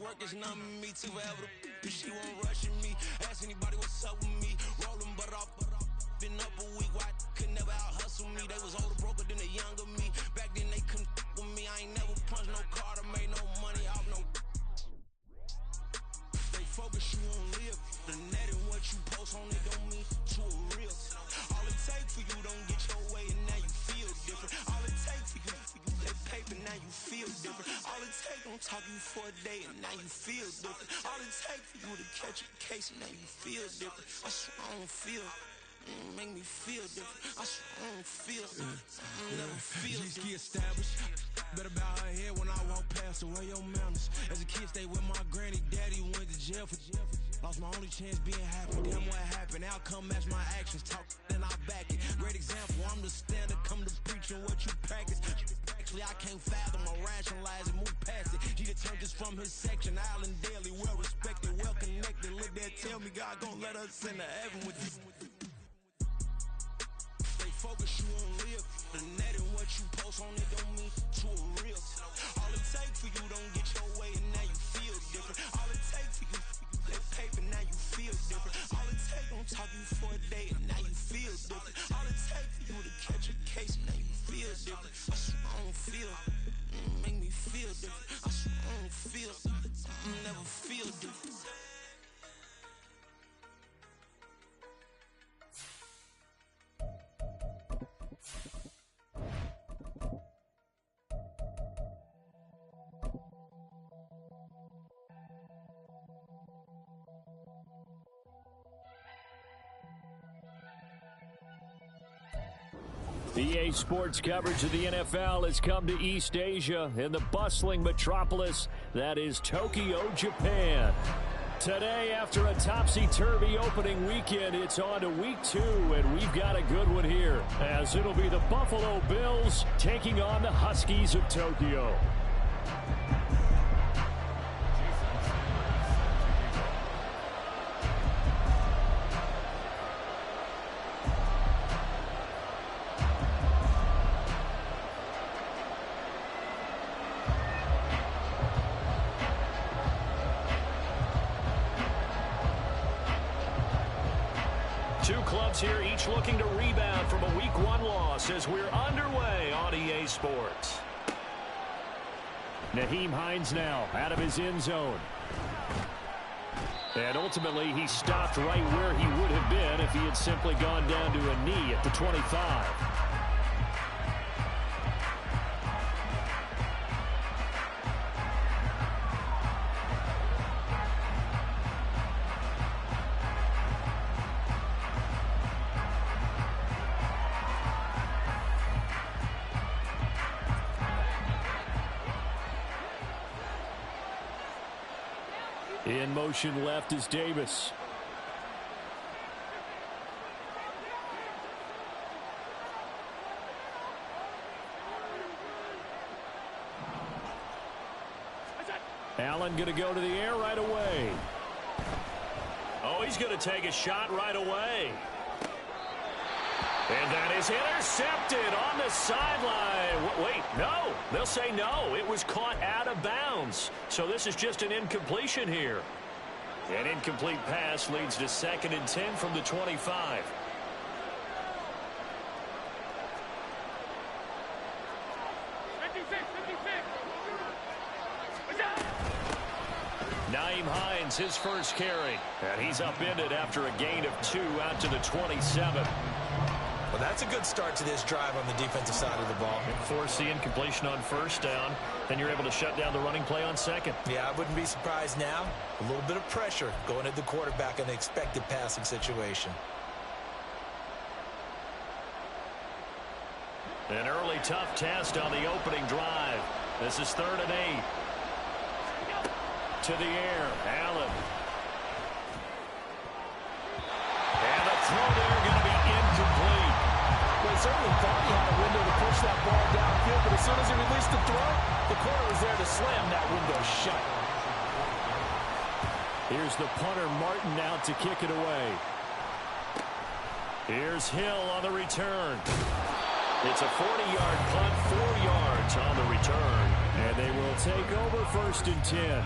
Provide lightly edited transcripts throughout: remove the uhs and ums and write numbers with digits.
work is numbing me to forever. She won't rushing me. Ask anybody what's up with me. Rolling butt off. Been up a week, why could never out hustle me? They was older, broker than the younger me. Back then they couldn't with me. I ain't never punched no card or made no money off no. They focus, you won't live. The net and what you post on it don't mean to a real. All it take for you don't get your way and now you feel different. All it take for you that paper, now you feel different. All it take don't talk you for a day and now you feel different. All it take for you to catch a case and now you feel different. I swear I don't feel. Make me feel different. I swear I don't feel. Never feel G-ski established. Better bow her head when I walk past her. Where your manners? As a kid, stayed with my granny. Daddy went to jail for lost my only chance being happy. Damn what happened. Outcome match my actions. Talk then I back it. Great example. I'm the standard. Come to preaching what you practice. Actually, I can't fathom or rationalize it. Move past it. She determined just from his section. Island daily, well respected, well connected. Look there, tell me God gon' let us into heaven with this. Focus, you won't live. The net and what you post on it don't mean to a real. All it take for you don't get your way and now you feel different. All it take for you that paper, now you feel different. All it take don't talk you for a day and now you feel different. All it take for you to catch a case and now you feel different. I swear I don't feel. Make me feel different. I swear I don't feel. Never feel different. EA Sports coverage of the NFL has come to East Asia in the bustling metropolis that is Tokyo, Japan. Today, after a topsy-turvy opening weekend, it's on to week 2, and we've got a good one here, as it'll be the Buffalo Bills taking on the Huskies of Tokyo. Two clubs here, each looking to rebound from a Week 1 loss as we're underway on EA Sports. Nyheim Hines now out of his end zone. And ultimately, he stopped right where he would have been if he had simply gone down to a knee at the 25. In motion left is Davis. Allen going to go to the air right away. Oh, he's going to take a shot right away. And that is intercepted on the sideline. Wait, no. They'll say no. It was caught out of bounds. So this is just an incompletion here. An incomplete pass leads to 2nd and 10 from the 25. Nyheim Hines, his first carry. And he's upended after a gain of 2 out to the 27. Well, that's a good start to this drive on the defensive side of the ball. Force the incompletion on first down, then you're able to shut down the running play on second. Yeah, I wouldn't be surprised now. A little bit of pressure going at the quarterback in the expected passing situation. An early tough test on the opening drive. This is 3rd and 8. To the air, Allen. And the throw there going to be incomplete. Well, he certainly thought he had a window to push that ball downfield, but as soon as he released the throw, the corner was there to slam that window shut. Here's the punter, Martin, out to kick it away. Here's Hill on the return. It's a 40-yard punt, 4 yards on the return, and they will take over 1st and 10.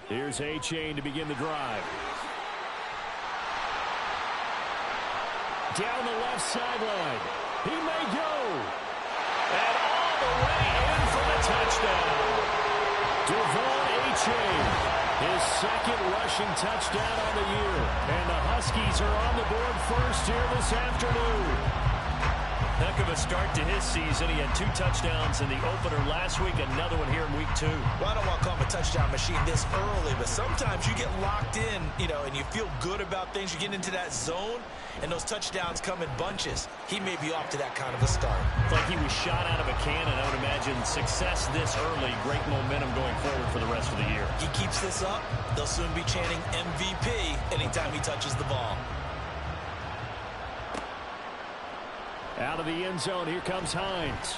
Here's A-Chain to begin the drive. Down the left sideline. He may go. And all the way in for the touchdown. Devon A-Chain, his second rushing touchdown on the year. And the Huskies are on the board first here this afternoon. Heck of a start to his season. He had 2 touchdowns in the opener last week, another one here in week 2. Well, I don't want to call him a touchdown machine this early, but sometimes you get locked in, and you feel good about things. You get into that zone, and those touchdowns come in bunches. He may be off to that kind of a start. It's like he was shot out of a cannon. I would imagine success this early, great momentum going forward for the rest of the year. He keeps this up, they'll soon be chanting MVP anytime he touches the ball. Out of the end zone, here comes Hines.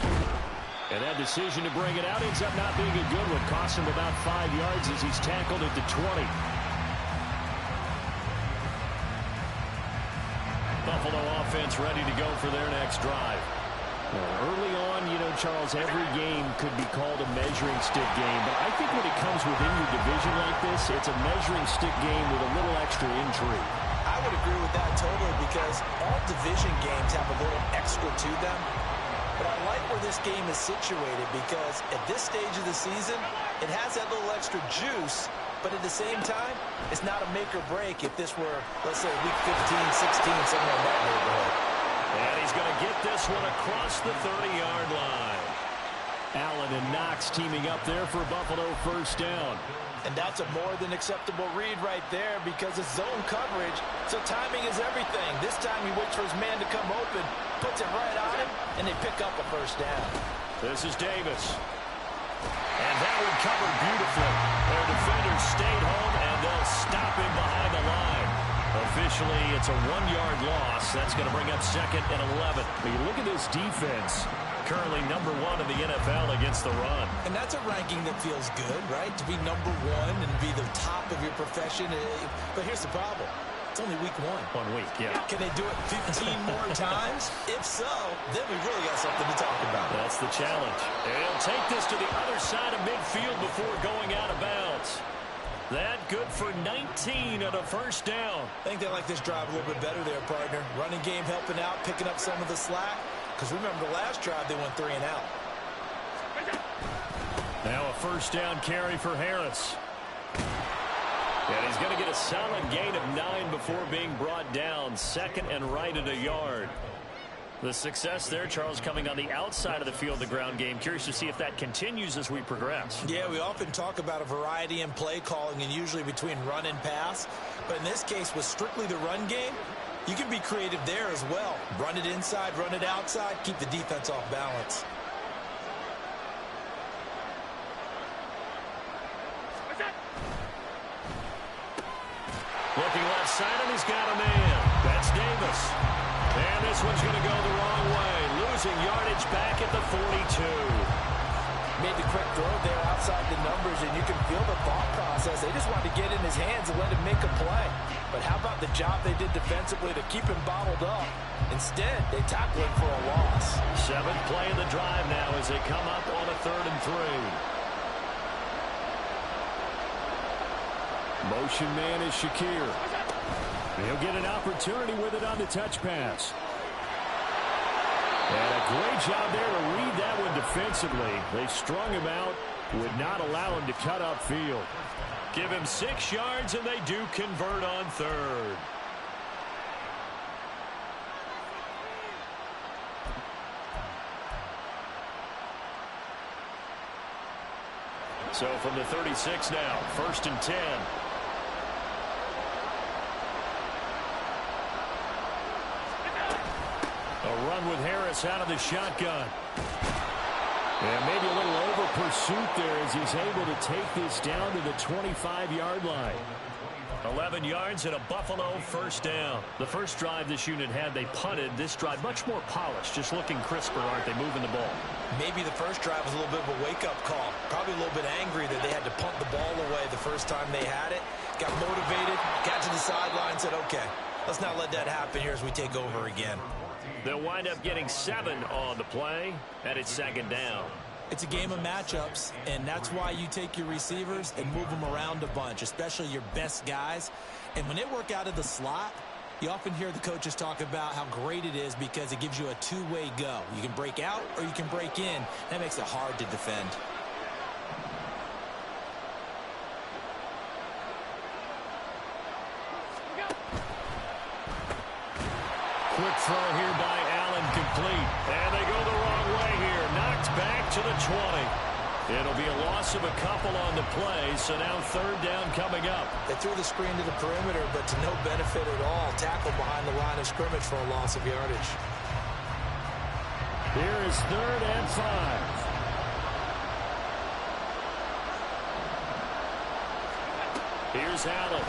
And that decision to bring it out ends up not being a good one. Cost him about 5 yards as he's tackled at the 20. Buffalo offense ready to go for their next drive. Early on, Charles, every game could be called a measuring stick game. But I think when it comes within your division like this, it's a measuring stick game with a little extra intrigue. I would agree with that totally because all division games have a little extra to them. But I like where this game is situated because at this stage of the season, it has that little extra juice, but at the same time, it's not a make or break if this were, let's say, week 15, 16, somewhere in that neighborhood. And he's going to get this one across the 30-yard line. Allen and Knox teaming up there for Buffalo first down. And that's a more than acceptable read right there because it's zone coverage, so timing is everything. This time he waits for his man to come open, puts it right on him, and they pick up a first down. This is Davis. And that one covered beautifully. Their defenders stayed home, and they'll stop him behind the line. Officially, it's a 1-yard loss. That's going to bring up 2nd and 11. But you look at this defense. Currently number 1 in the NFL against the run. And that's a ranking that feels good, right? To be number 1 and be the top of your profession. But here's the problem. It's only week 1. 1 week, yeah. Can they do it 15 more times? If so, then we really got something to talk about. That's the challenge. And he'll take this to the other side of midfield before going out of bounds. That good for 19 on a first down. I think they like this drive a little bit better there, partner. Running game helping out, picking up some of the slack. Because remember the last drive, they went 3 and out. Now a first down carry for Harris. And he's going to get a solid gain of 9 before being brought down. 2nd and right at a yard. The success there, Charles, coming on the outside of the field, the ground game. Curious to see if that continues as we progress. Yeah, we often talk about a variety in play calling and usually between run and pass. But in this case, with strictly the run game, you can be creative there as well. Run it inside, run it outside, keep the defense off balance. Looking left side, and he's got a man. That's Davis. And this one's going to go the wrong way. Losing yardage back at the 42. Made the quick throw there outside the numbers, and you can feel the thought process. They just wanted to get in his hands and let him make a play. But how about the job they did defensively to keep him bottled up? Instead, they tackle him for a loss. 7th play of the drive now as they come up on a 3rd and 3. Motion man is Shakir. He'll get an opportunity with it on the touch pass. And a great job there to read that one defensively. They strung him out, would not allow him to cut upfield. Give him 6 yards, and they do convert on 3rd. So from the 36 now, 1st and 10. A run with Harris out of the shotgun. And maybe a little over pursuit there as he's able to take this down to the 25-yard line. 11 yards and a Buffalo first down. The first drive this unit had, they punted. This drive much more polished, just looking crisper, aren't they, moving the ball? Maybe the first drive was a little bit of a wake-up call. Probably a little bit angry that they had to punt the ball away the first time they had it. Got motivated, got to the sideline, said, okay, let's not let that happen here as we take over again. They'll wind up getting 7 on the play, and it's 2nd down. It's a game of matchups, and that's why you take your receivers and move them around a bunch, especially your best guys. And when they work out of the slot, you often hear the coaches talk about how great it is because it gives you a two-way go. You can break out or you can break in. That makes it hard to defend. Quick throw here by Allen, complete. And they go the wrong way here. Knocked back to the 20. It'll be a loss of a couple on the play, so now third down coming up. They threw the screen to the perimeter, but to no benefit at all. Tackle behind the line of scrimmage for a loss of yardage. Here is 3rd and 5. Here's Allen.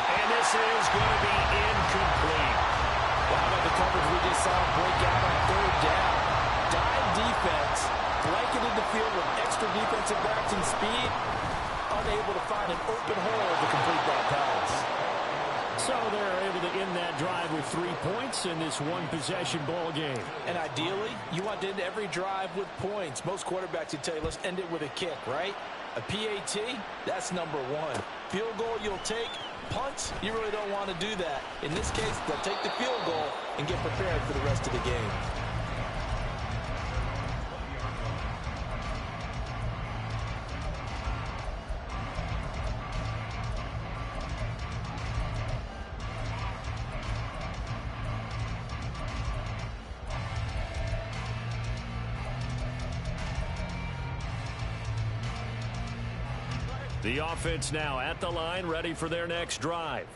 And this is going to be incomplete. Wow, the coverage we just saw break out on 3rd down. Dime defense, blanketed the field with extra defensive backs and speed, unable to find an open hole to complete that pass. So they're able to end that drive with 3 points in this one-possession ball game. And ideally, you want to end every drive with points. Most quarterbacks would tell you, let's end it with a kick, right? A PAT, that's number 1. Field goal you'll take. Punts, you really don't want to do that. In this case, they'll take the field goal and get prepared for the rest of the game. The offense now at the line, ready for their next drive.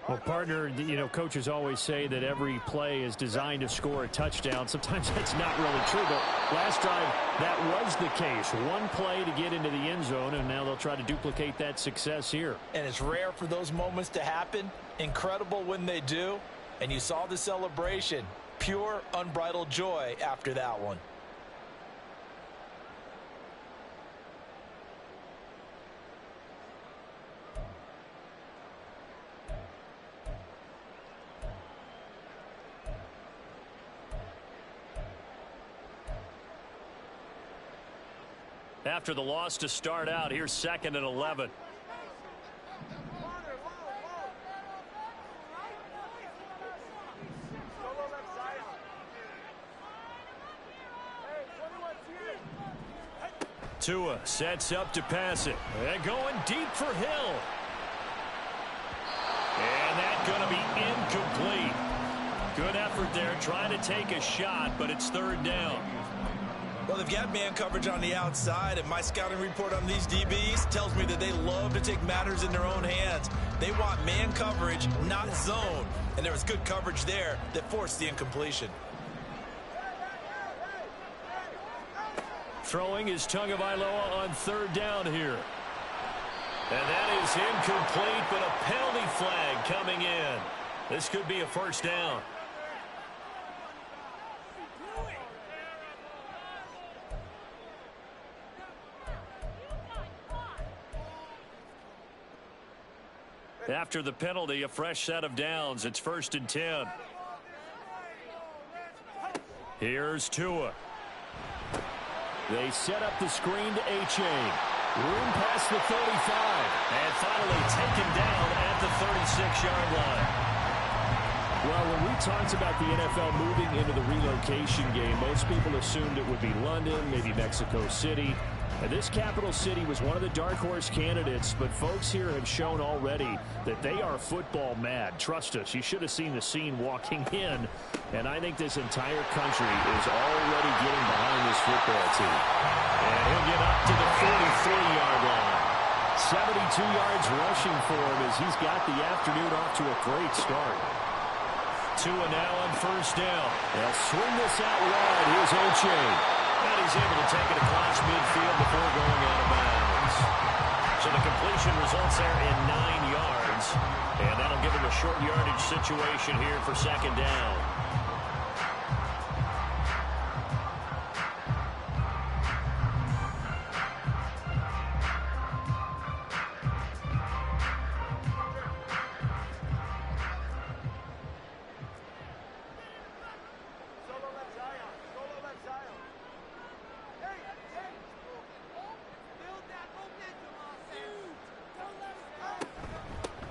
Well, partner, coaches always say that every play is designed to score a touchdown. Sometimes that's not really true, but last drive, that was the case. One play to get into the end zone, and now they'll try to duplicate that success here. And it's rare for those moments to happen. Incredible when they do. And you saw the celebration. Pure, unbridled joy after that one. After the loss to start out, here's 2nd and 11. Tua sets up to pass it. And going deep for Hill. And that's going to be incomplete. Good effort there, trying to take a shot, but it's 3rd down. Well, they've got man coverage on the outside, and my scouting report on these DBs tells me that they love to take matters in their own hands. They want man coverage, not zone. And there was good coverage there that forced the incompletion. Throwing is Tagovailoa on 3rd down here. And that is incomplete, but a penalty flag coming in. This could be a 1st down. After the penalty, a fresh set of downs. It's 1st and 10. Here's Tua. They set up the screen to A-Chain. Room past the 35. And finally taken down at the 36-yard line. Well, when we talked about the NFL moving into the relocation game, most people assumed it would be London, maybe Mexico City. And this capital city was one of the dark horse candidates, but folks here have shown already that they are football mad. Trust us, you should have seen the scene walking in. And I think this entire country is already getting behind this football team. And he'll get up to the 43-yard line. 72 yards rushing for him as he's got the afternoon off to a great start. Tua now on 1st down. They'll swing this out wide. Here's O'Chain. And he's able to take it across midfield before going out of bounds. So the completion results there in 9 yards. And that'll give him a short yardage situation here for 2nd down.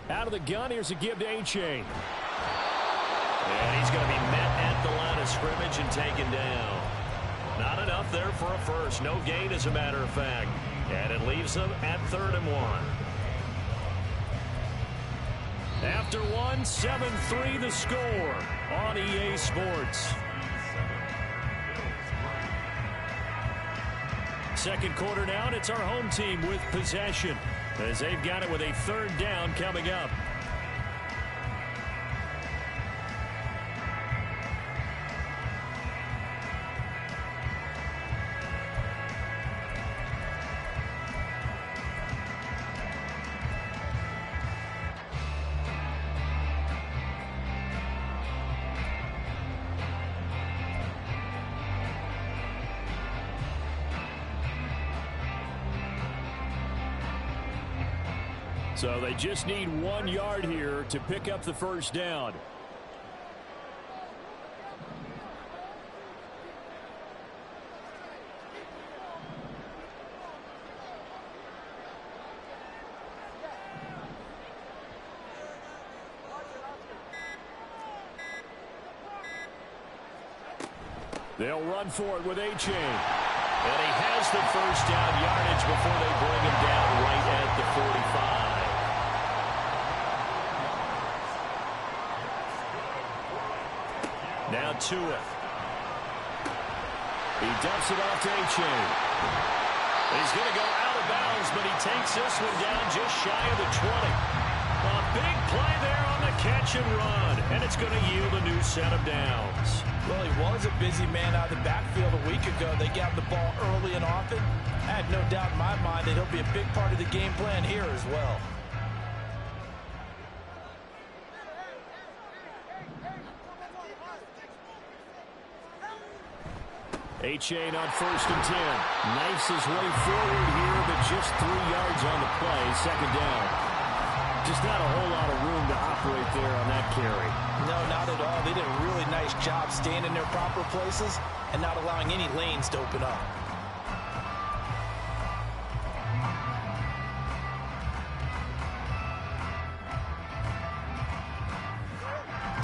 Out of the gun, here's a give to A-Chain. And he's going to be met at the line of scrimmage and taken down. Not enough there for a first. No gain, as a matter of fact. And it leaves them at 3rd and 1. After one, 7-3 the score on EA Sports. Second quarter now, and it's our home team with possession as they've got it with a 3rd down coming up. So they just need 1 yard here to pick up the first down. They'll run for it with A-Chain. And he has the first down yardage before they bring him down right at the 45. Now to it. He dumps it off to A-Chain. He's going to go out of bounds, but he takes this one down just shy of the 20. A big play there on the catch and run, and it's going to yield a new set of downs. Well, he was a busy man out of the backfield a week ago. They got the ball early and often. I have no doubt in my mind that he'll be a big part of the game plan here as well. A-Chain on 1st and 10. Knifes his way forward here, but just 3 yards on the play. 2nd down. Just not a whole lot of room to operate there on that carry. No, not at all. They did a really nice job staying in their proper places and not allowing any lanes to open up.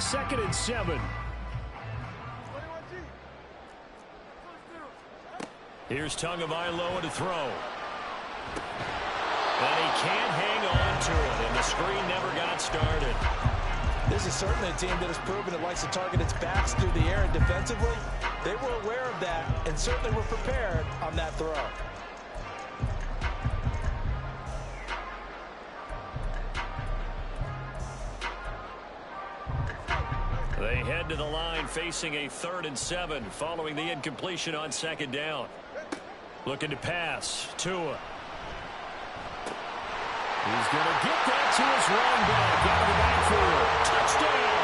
Second and 7. Here's Tagovailoa to throw. And he can't hang on to it, and the screen never got started. This is certainly a team that has proven it likes to target its backs through the air, and defensively, they were aware of that and certainly were prepared on that throw. They head to the line facing a 3rd and 7 following the incompletion on 2nd down. Looking to pass. Tua. He's going to get that to his running back out of the backfield. Touchdown!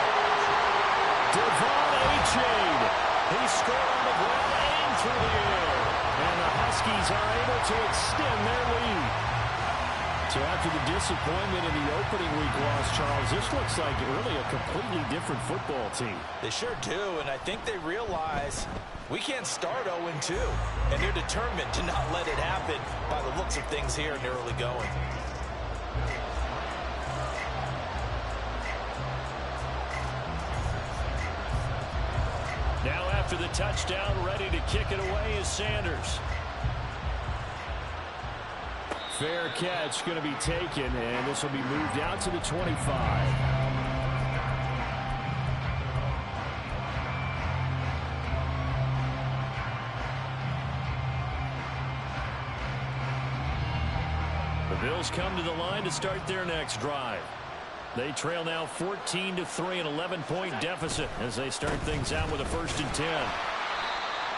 Devon A-Chain. He scored on the ground and through the air. And the Huskies are able to extend their lead. So after the disappointment in the opening week loss, Charles, this looks like really a completely different football team. They sure do, and I think they realize we can't start 0-2, and they're determined to not let it happen by the looks of things here in the early going. Now after the touchdown, ready to kick it away is Sanders. Fair catch going to be taken, and this will be moved out to the 25. The Bills come to the line to start their next drive. They trail now 14-3, an 11-point deficit as they start things out with a 1st and 10.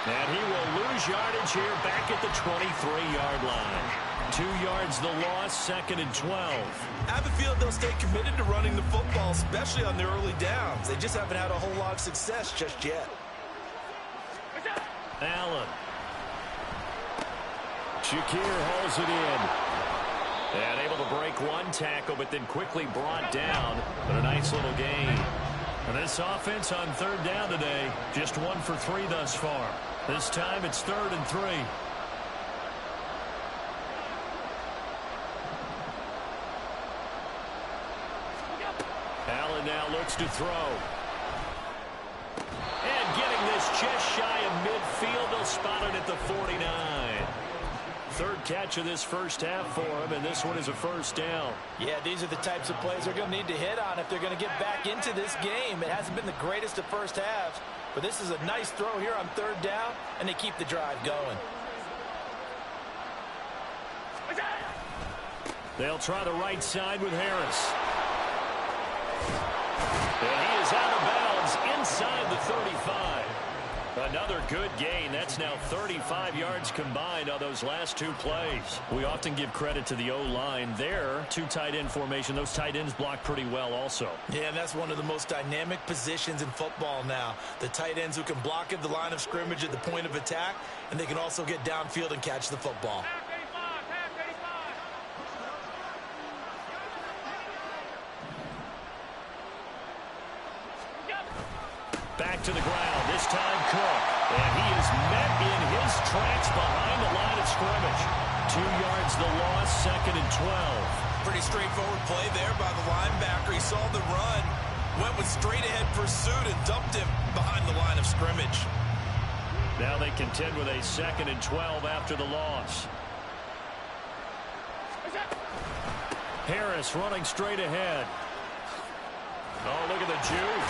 And he will lose yardage here back at the 23-yard line. 2 yards the loss, 2nd and 12. I have a feeling they'll stay committed to running the football, especially on their early downs. They just haven't had a whole lot of success just yet. Allen. Shakir hauls it in. And able to break one tackle, but then quickly brought down. But a nice little gain. And this offense on 3rd down today, just 1 for 3 thus far. This time it's 3rd and 3. Allen now looks to throw. And getting this just shy of midfield. They'll spot it at the 49. Third catch of this first half for him, and this one is a first down. Yeah, these are the types of plays they're going to need to hit on if they're going to get back into this game. It hasn't been the greatest of first halves, but this is a nice throw here on third down, and they keep the drive going. They'll try the right side with Harris. And he is out of bounds inside the 35. Another good gain. That's now 35 yards combined on those last two plays. We often give credit to the O-line there. Two tight end formation. Those tight ends block pretty well also. Yeah, and that's one of the most dynamic positions in football now. The tight ends who can block at the line of scrimmage at the point of attack, and they can also get downfield and catch the football. Back to the ground, this time Cook. And he is met in his tracks behind the line of scrimmage. 2 yards the loss, 2nd and 12. Pretty straightforward play there by the linebacker. He saw the run, went with straight-ahead pursuit, and dumped him behind the line of scrimmage. Now they contend with a 2nd and 12 after the loss. Harris running straight ahead. Oh, look at the juke.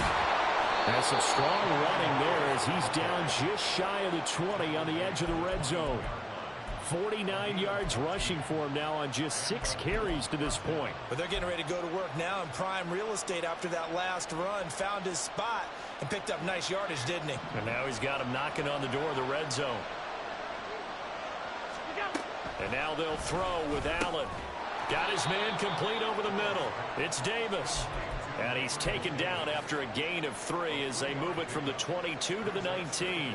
That's some strong running there as he's down just shy of the 20 on the edge of the red zone. 49 yards rushing for him now on just 6 carries to this point. But they're getting ready to go to work now in prime real estate after that last run. Found his spot and picked up nice yardage, didn't he? And now he's got him knocking on the door of the red zone. And now they'll throw with Allen. Got his man complete over the middle. It's Davis. And he's taken down after a gain of 3 as they move it from the 22 to the 19.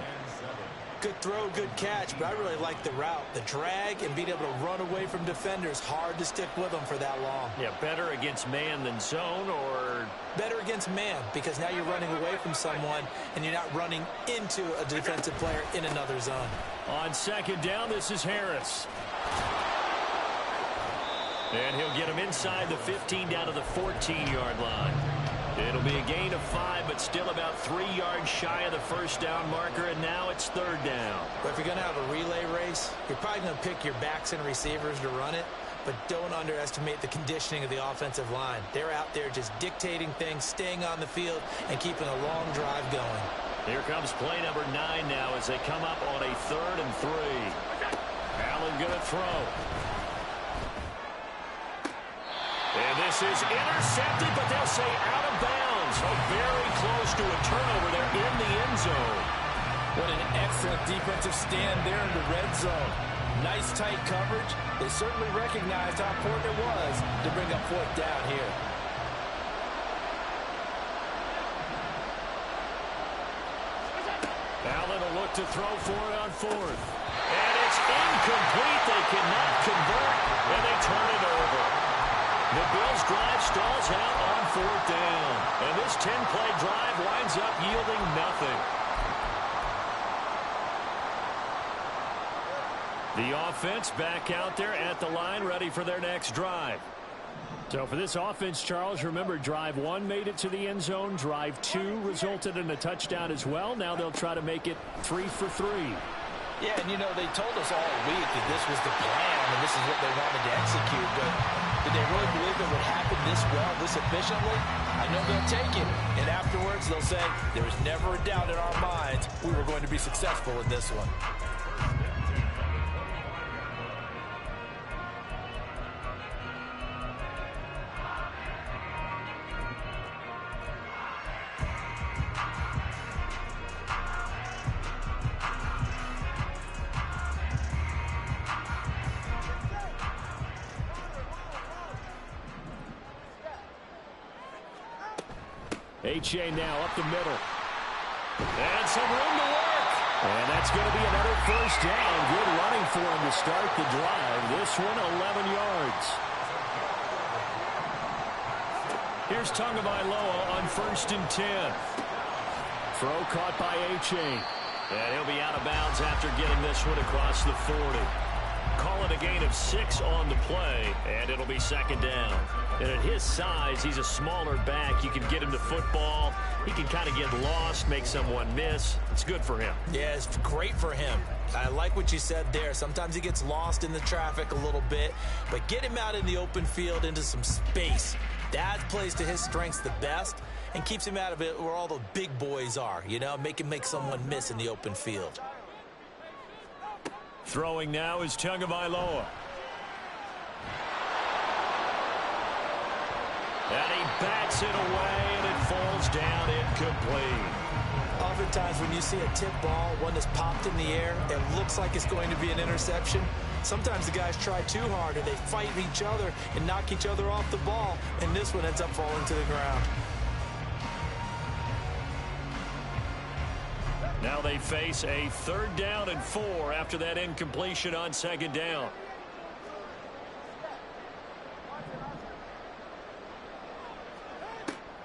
Good throw, good catch, but I really like the route. The drag and being able to run away from defenders. Hard to stick with them for that long. Yeah, better against man than zone, or? Better against man, because now you're running away from someone and you're not running into a defensive player in another zone. On 2nd down, this is Harris. And he'll get him inside the 15 down to the 14-yard line. It'll be a gain of 5, but still about 3 yards shy of the first down marker, and now it's 3rd down. But if you're going to have a relay race, you're probably going to pick your backs and receivers to run it, but don't underestimate the conditioning of the offensive line. They're out there just dictating things, staying on the field, and keeping a long drive going. Here comes play number 9 now as they come up on a 3rd and 3. Allen going to throw. And this is intercepted, but they'll say out of bounds. Oh, very close to a turnover there in the end zone. What an excellent defensive stand there in the red zone. Nice tight coverage. They certainly recognized how important it was to bring up 4th down here. Allen will look to throw for it on 4th. And it's incomplete. They cannot convert, and they turn it over. The Bills' drive stalls out on 4th down. And this 10-play drive winds up yielding nothing. The offense back out there at the line, ready for their next drive. So for this offense, Charles, remember, drive 1 made it to the end zone. Drive 2 resulted in a touchdown as well. Now they'll try to make it 3 for 3. Yeah, and you know, they told us all week that this was the plan and this is what they wanted to execute, but did they really believe it would happen this well, this efficiently? I know they'll take it, and afterwards they'll say, there was never a doubt in our minds we were going to be successful in this one. H.A. now up the middle. And some room to work. And that's going to be another first down. Good running for him to start the drive. This one, 11 yards. Here's Tagovailoa on 1st and 10. Throw caught by H.A. And he'll be out of bounds after getting this one across the 40. call it a gain of 6 on the play, and it'll be second down. And at his size, he's a smaller back. You can get him to football. He can kind of get lost, make someone miss. It's good for him. Yeah, it's great for him. I like what you said there. Sometimes he gets lost in the traffic a little bit, but get him out in the open field into some space. That plays to his strengths the best and keeps him out of it where all the big boys are, you know, make someone miss in the open field. Throwing now is Tagovailoa. And he bats it away, and it falls down incomplete. Oftentimes when you see a tip ball, one that's popped in the air, it looks like it's going to be an interception. Sometimes the guys try too hard, and they fight each other and knock each other off the ball, and this one ends up falling to the ground. Now they face a 3rd down and 4 after that incompletion on 2nd down.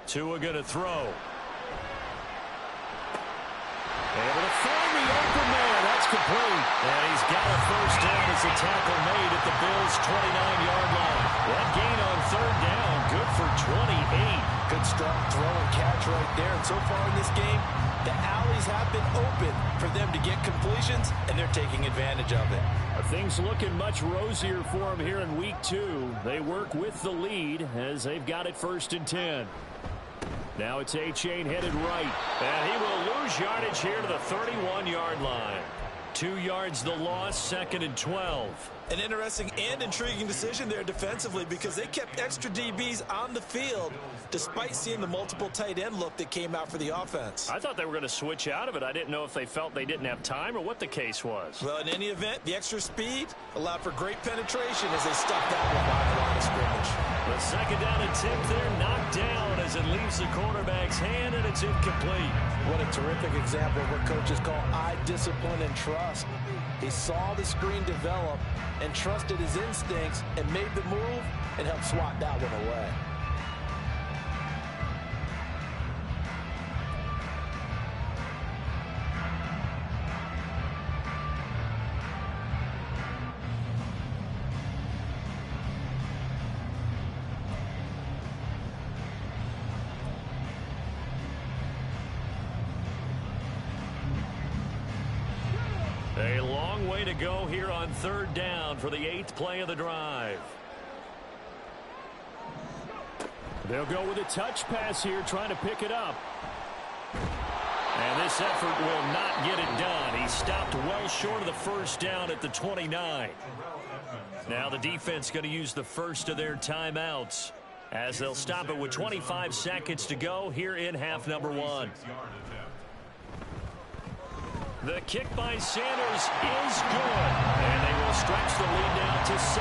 Tua going to throw. Able to find the open man. That's complete. And he's got a 1st down as the tackle made at the Bills' 29-yard line. That gain on 3rd down, good for 28. Good strong throw and catch right there. And so far in this game, the alleys have been open for them to get completions, and they're taking advantage of it. Things looking much rosier for them here in week 2. They work with the lead as they've got it 1st and 10. Now it's A-Chain headed right. And he will lose yardage here to the 31-yard line. 2 yards the loss, 2nd and 12. An interesting and intriguing decision there defensively because they kept extra DBs on the field despite seeing the multiple tight end look that came out for the offense. I thought they were going to switch out of it. I didn't know if they felt they didn't have time or what the case was. Well, in any event, the extra speed allowed for great penetration as they stuffed that one behind the line of scrimmage. The 2nd down attempt there knocked down as it leaves the quarterback's hand, and it's incomplete. What a terrific example of what coaches call eye discipline and trust. He saw the screen develop and trusted his instincts and made the move and helped swat that one away. A long way to go here on 3rd down for the 8th play of the drive. They'll go with a touch pass here, trying to pick it up. And this effort will not get it done. He stopped well short of the 1st down at the 29. Now the defense going to use the first of their timeouts as they'll stop it with 25 seconds to go here in half number 1. The kick by Sanders is good, and they will stretch the lead now to 17-3.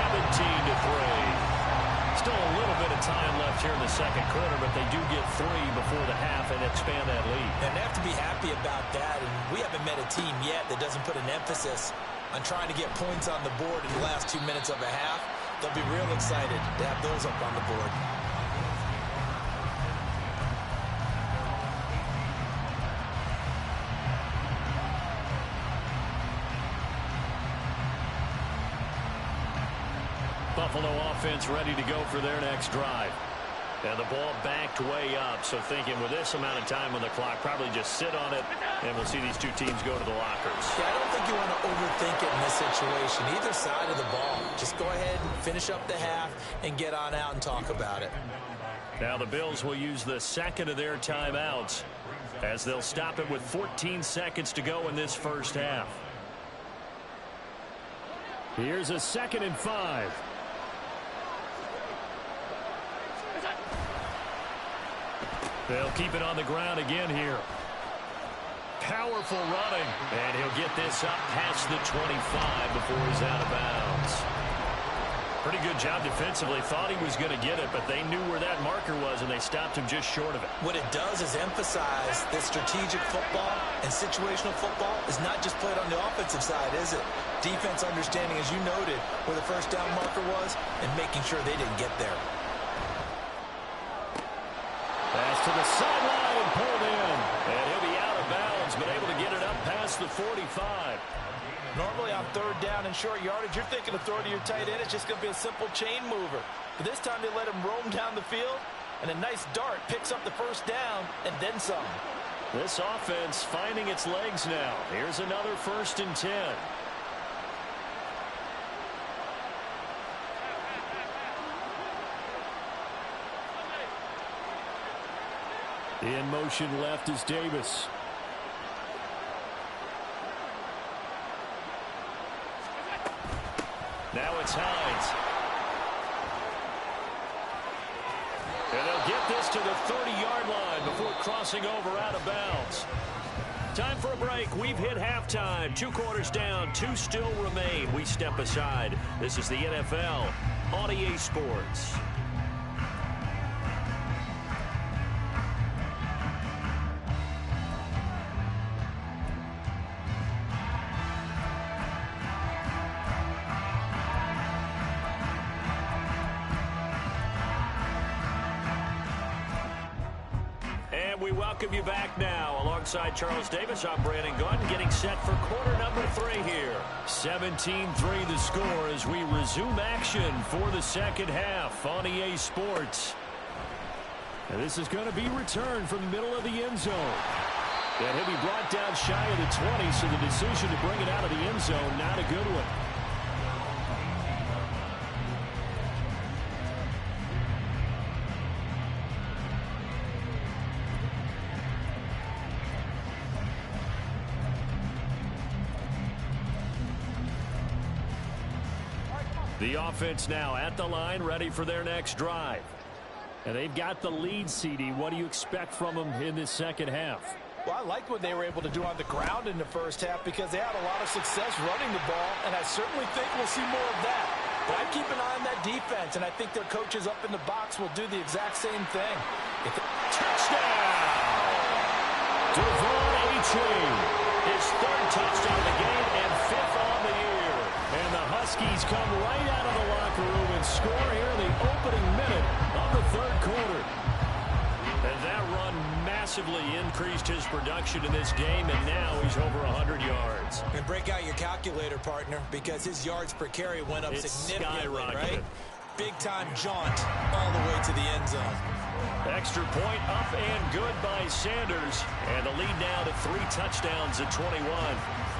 Still a little bit of time left here in the 2nd quarter, but they do get 3 before the half and expand that lead. And they have to be happy about that, and we haven't met a team yet that doesn't put an emphasis on trying to get points on the board in the last 2 minutes of a half. They'll be real excited to have those up on the board. Buffalo offense ready to go for their next drive. And the ball backed way up, so thinking with this amount of time on the clock, probably just sit on it, and we'll see these two teams go to the lockers. Yeah, I don't think you want to overthink it in this situation. Either side of the ball. Just go ahead and finish up the half and get on out and talk about it. Now the Bills will use the 2nd of their timeouts as they'll stop it with 14 seconds to go in this 1st half. Here's a 2nd and 5. They'll keep it on the ground again here. Powerful running. And he'll get this up past the 25 before he's out of bounds. Pretty good job defensively. Thought he was going to get it, but they knew where that marker was, and they stopped him just short of it. What it does is emphasize that strategic football and situational football is not just played on the offensive side, is it? Defense understanding, as you noted, where the 1st down marker was and making sure they didn't get there. Pass to the sideline and pulled in. And he'll be out of bounds, but able to get it up past the 45. Normally on third down and short yardage, you're thinking of throwing to your tight end. It's just going to be a simple chain mover. But this time they let him roam down the field, and a nice dart picks up the first down and then some. This offense finding its legs now. Here's another 1st and 10. In motion left is Davis. Now it's Hines. And they'll get this to the 30-yard line before crossing over out of bounds. Time for a break. We've hit halftime. 2 quarters down. 2 still remain. We step aside. This is the NFL on EA Sports. We welcome you back now. Alongside Charles Davis, I'm Brandon Gunn, getting set for quarter number 3 here. 17-3 the score as we resume action for the second half on EA Sports. And this is going to be returned from the middle of the end zone. And he'll be brought down shy of the 20, so the decision to bring it out of the end zone, not a good one. The offense now at the line, ready for their next drive. And they've got the lead, CD. What do you expect from them in this second half? Well, I like what they were able to do on the ground in the first half because they had a lot of success running the ball, and I certainly think we'll see more of that. But I keep an eye on that defense, and I think their coaches up in the box will do the exact same thing. Touchdown! Devon A-Chain, his 3rd touchdown of the game and 5th on the year. And the Huskies come right out of the locker room and score here in the opening minute of the 3rd quarter. And that run massively increased his production in this game, and now he's over 100 yards. And break out your calculator, partner, because his yards per carry went up significantly, right? Big-time jaunt all the way to the end zone. Extra point up and good by Sanders. And the lead now to 3 touchdowns at 21.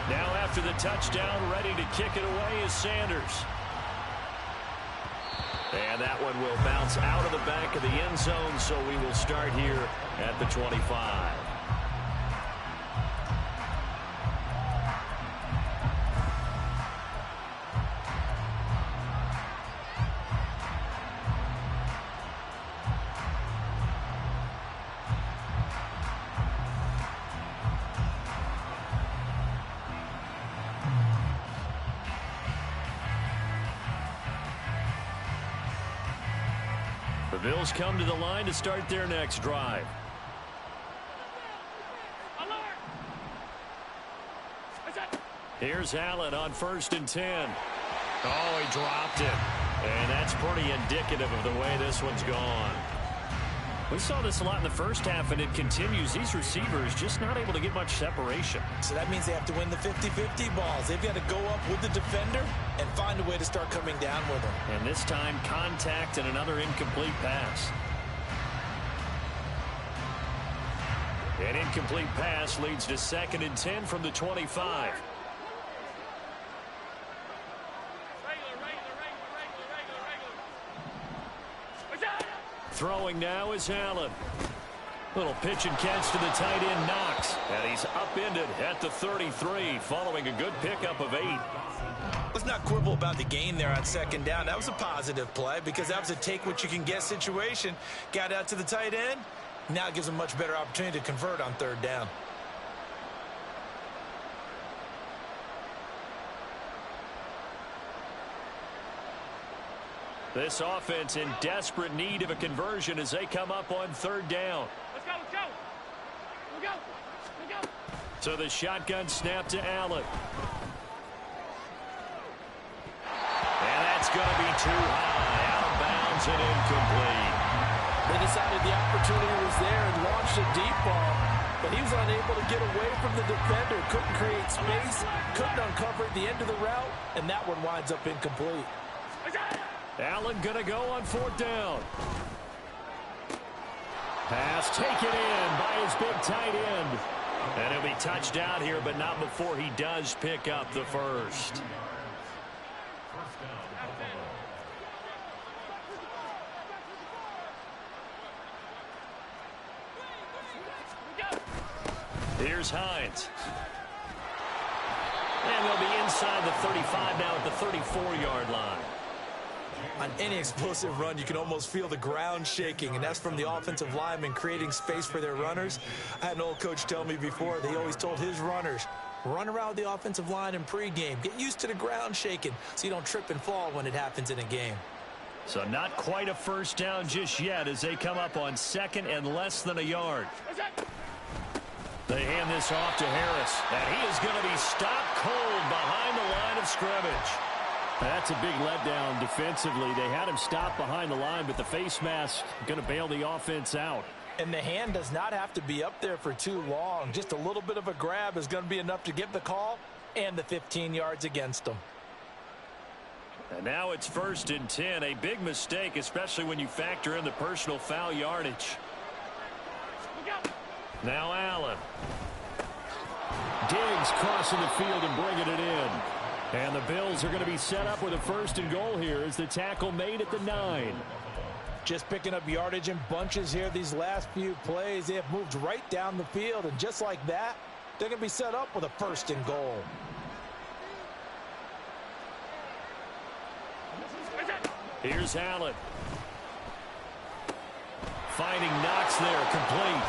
Now after the touchdown, ready to kick it away is Sanders. And that one will bounce out of the back of the end zone, so we will start here at the 25. The Bills come to the line to start their next drive. Here's Allen on 1st and 10. Oh, he dropped it. And that's pretty indicative of the way this one's gone. We saw this a lot in the first half, and it continues. These receivers just not able to get much separation. So that means they have to win the 50-50 balls. They've got to go up with the defender and find a way to start coming down with them. And this time, contact and another incomplete pass. An incomplete pass leads to 2nd and 10 from the 25. Throwing now is Allen. Little pitch and catch to the tight end, Knox. And he's upended at the 33 following a good pickup of 8. Let's not quibble about the gain there on 2nd down. That was a positive play because that was a take-what-you-can-get situation. Got out to the tight end. Now it gives them a much better opportunity to convert on 3rd down. This offense in desperate need of a conversion as they come up on 3rd down. Let's go, let's go. Let's go. Let's go. So the shotgun snap to Allen. And that's going to be too high. Out of bounds and incomplete. They decided the opportunity was there and launched a deep ball, but he was unable to get away from the defender. Couldn't create space, couldn't uncover the end of the route, and that one winds up incomplete. Allen going to go on 4th down. Pass taken in by his big tight end. And he'll be touched out here, but not before he does pick up the first. Here's Hines. And they'll be inside the 35 now at the 34-yard line. On any explosive run, you can almost feel the ground shaking, and that's from the offensive linemen creating space for their runners. I had an old coach tell me before, they always told his runners, run around the offensive line in pregame. Get used to the ground shaking so you don't trip and fall when it happens in a game. So not quite a first down just yet as they come up on 2nd and less than a yard. They hand this off to Harris, and he is going to be stopped cold behind the line of scrimmage. That's a big letdown defensively. They had him stopped behind the line, but the face mask going to bail the offense out. And the hand does not have to be up there for too long. Just a little bit of a grab is going to be enough to get the call and the 15 yards against them. And now it's 1st and 10. A big mistake, especially when you factor in the personal foul yardage. Now Allen. Diggs crossing the field and bringing it in. And the Bills are going to be set up with a 1st and goal here as the tackle made at the 9. Just picking up yardage in bunches here these last few plays. They have moved right down the field, and just like that, they're going to be set up with a 1st and goal. Here's Allen. Finding Knox there, complete.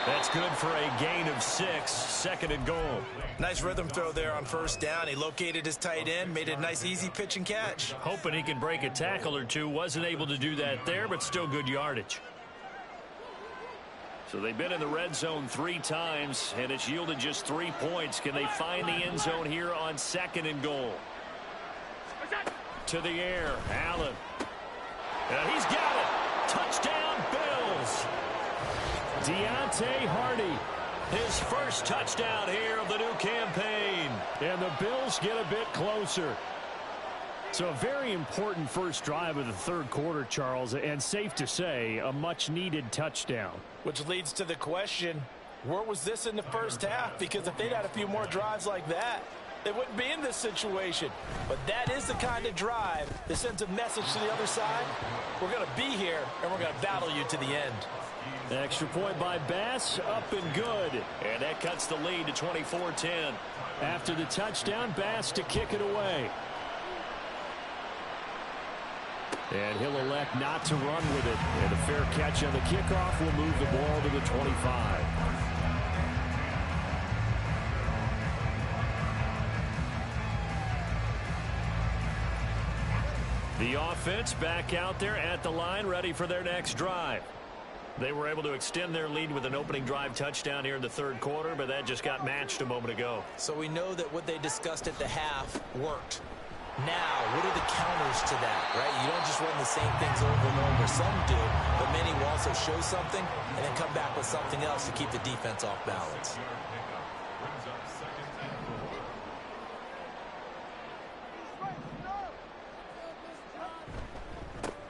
That's good for a gain of 6, 2nd and goal. Nice rhythm throw there on 1st down. He located his tight end, made a nice easy pitch and catch. Hoping he can break a tackle or two. Wasn't able to do that there, but still good yardage. So they've been in the red zone 3 times, and it's yielded just 3 points. Can they find the end zone here on 2nd and goal? To the air, Allen. And he's got it. Touchdown, Bills. Deontay Hardy, his first touchdown here of the new campaign. And the Bills get a bit closer. So a very important first drive of the 3rd quarter, Charles, and safe to say, a much-needed touchdown. Which leads to the question, where was this in the first half? Because if they'd had a few more drives like that, they wouldn't be in this situation. But that is the kind of drive that sends a message to the other side. We're going to be here, and we're going to battle you to the end. Extra point by Bass, up and good. And that cuts the lead to 24-10. After the touchdown, Bass to kick it away. And he'll elect not to run with it. And a fair catch on the kickoff will move the ball to the 25. The offense back out there at the line, ready for their next drive. They were able to extend their lead with an opening drive touchdown here in the 3rd quarter, but that just got matched a moment ago. So we know that what they discussed at the half worked. Now, what are the counters to that, right? You don't just run the same things over and over. Some do, but many will also show something and then come back with something else to keep the defense off balance.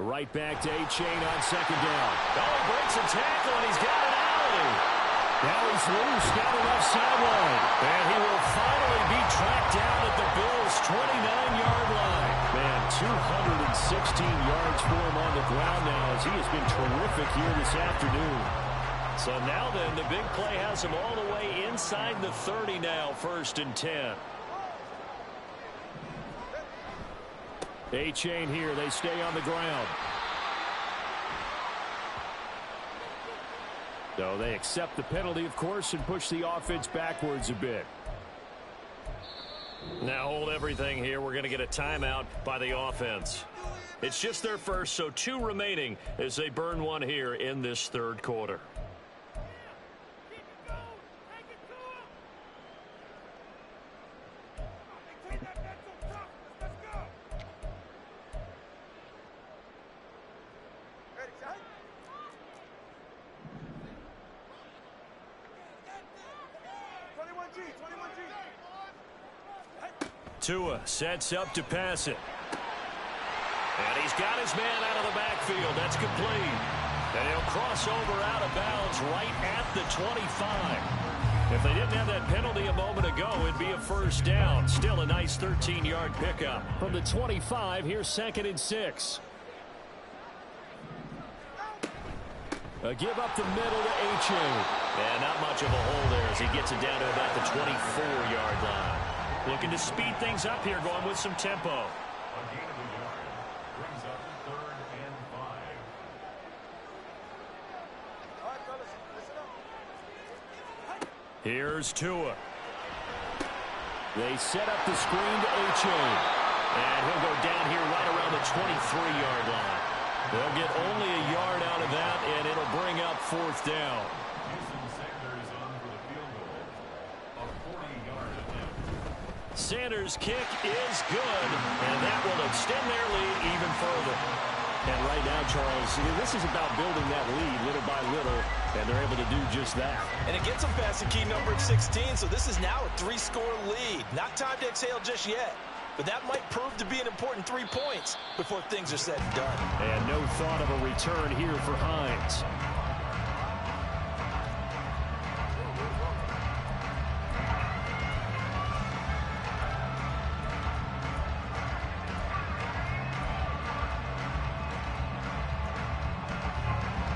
Right back to A-Chain on 2nd down. Oh, he breaks a tackle, and he's got an alley. Now he's loose down the left sideline. And he will finally be tracked down at the Bills' 29-yard line. Man, 216 yards for him on the ground now as he has been terrific here this afternoon. So now then, the big play has him all the way inside the 30 now, 1st and 10. A-Chain here. They stay on the ground. So they accept the penalty, of course, and push the offense backwards a bit. Now hold everything here. We're going to get a timeout by the offense. It's just their first, so 2 remaining as they burn 1 here in this 3rd quarter. Tua sets up to pass it. And he's got his man out of the backfield. That's complete. And he'll cross over out of bounds right at the 25. If they didn't have that penalty a moment ago, it'd be a first down. Still a nice 13-yard pickup. From the 25, here's 2nd and 6. A give up the middle to H.A. And not much of a hole there as he gets it down to about the 24-yard line. Looking to speed things up here, going with some tempo. Here's Tua. They set up the screen to H.A. And he'll go down here right around the 23-yard line. They'll get only a yard out of that, and it'll bring up 4th down. Sanders' kick is good, and that will extend their lead even further. And right now, Charles, this is about building that lead little by little, and they're able to do just that. And it gets them past the key number of 16, so this is now a 3-score lead. Not time to exhale just yet, but that might prove to be an important 3 points before things are said and done. And no thought of a return here for Hines.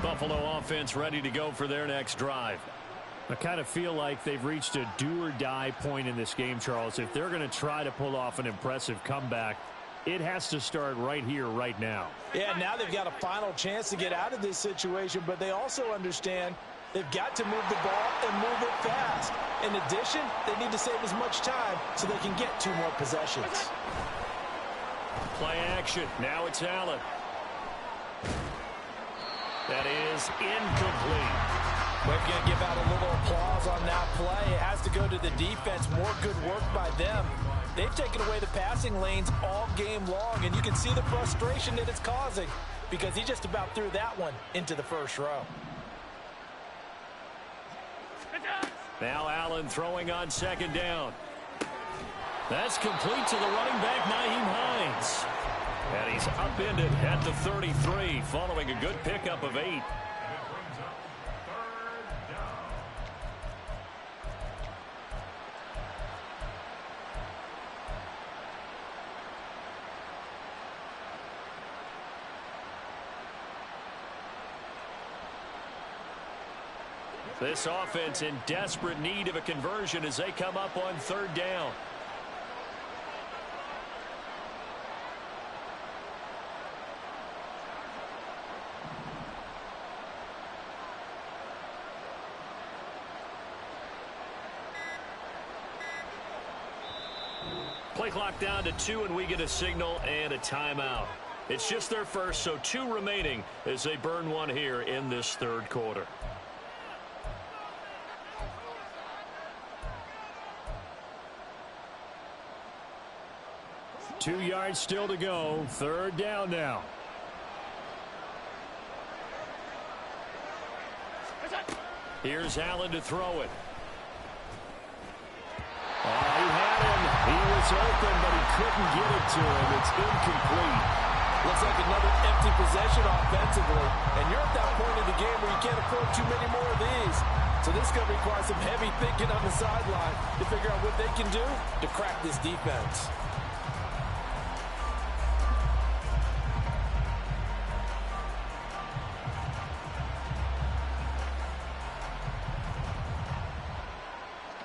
Buffalo offense ready to go for their next drive. I kind of feel like they've reached a do-or-die point in this game, Charles. If they're going to try to pull off an impressive comeback, it has to start right here, right now. Yeah, now they've got a final chance to get out of this situation, but they also understand they've got to move the ball and move it fast. In addition, they need to save as much time so they can get 2 more possessions. Play action. Now it's Allen. That is incomplete. We're going to give out a little applause on that play. It has to go to the defense. More good work by them. They've taken away the passing lanes all game long, and you can see the frustration that it's causing because he just about threw that one into the first row. Now Allen throwing on 2nd down. That's complete to the running back, Nyheim Hines. And he's upended at the 33, following a good pickup of 8. This offense in desperate need of a conversion as they come up on 3rd down. Play clock down to 2, and we get a signal and a timeout. It's just their first, so 2 remaining as they burn 1 here in this 3rd quarter. Two yards still to go. 3rd down now. Here's Allen to throw it. He had him. He was open, but he couldn't get it to him. It's incomplete. Looks like another empty possession offensively. And you're at that point in the game where you can't afford too many more of these. So this is going to require some heavy thinking on the sideline to figure out what they can do to crack this defense.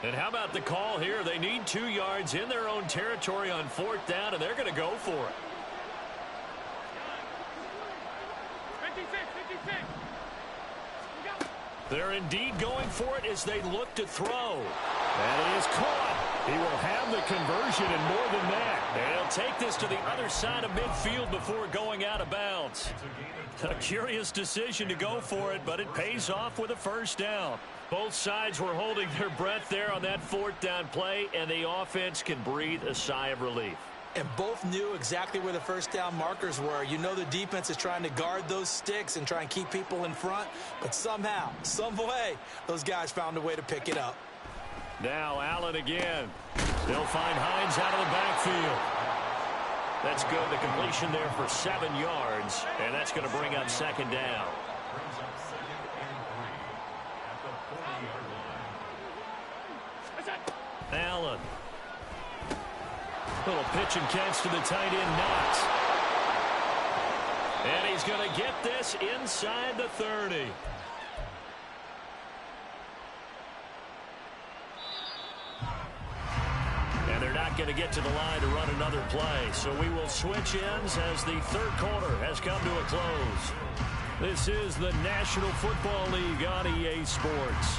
And how about the call here? They need 2 yards in their own territory on 4th down, and they're going to go for it. 56. They're indeed going for it as they look to throw. And he is caught. He will have the conversion and more than that. And he'll take this to the other side of midfield before going out of bounds. A curious decision to go for it, but it pays off with a 1st down. Both sides were holding their breath there on that 4th down play, and the offense can breathe a sigh of relief. And both knew exactly where the 1st down markers were. You know the defense is trying to guard those sticks and try and keep people in front, but somehow, some way, those guys found a way to pick it up. Now Allen again. They'll find Hines out of the backfield. That's good. The completion there for 7 yards, and that's going to bring up second down. Allen. Little pitch and catch to the tight end, Knox. And he's going to get this inside the 30. And they're not going to get to the line to run another play. So we will switch ends as the third quarter has come to a close. This is the National Football League on EA Sports.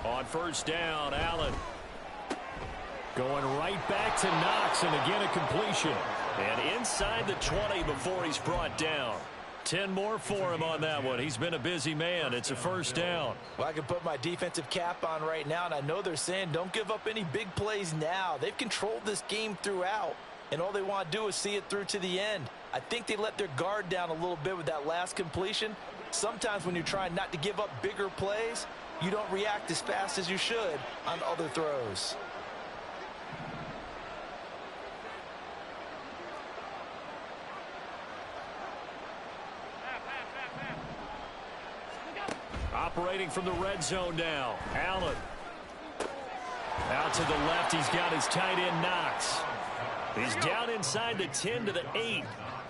On first down, Allen. Going right back to Knox, and again a completion. And inside the 20 before he's brought down. 10 more for him on that one. He's been a busy man. It's a first down. Well, I can put my defensive cap on right now, and I know they're saying don't give up any big plays now. They've controlled this game throughout, and all they want to do is see it through to the end. I think they let their guard down a little bit with that last completion. Sometimes when you're trying not to give up bigger plays, you don't react as fast as you should on other throws. Operating from the red zone now. Allen. Out to the left, he's got his tight end Knox. He's down inside the 10 to the 8.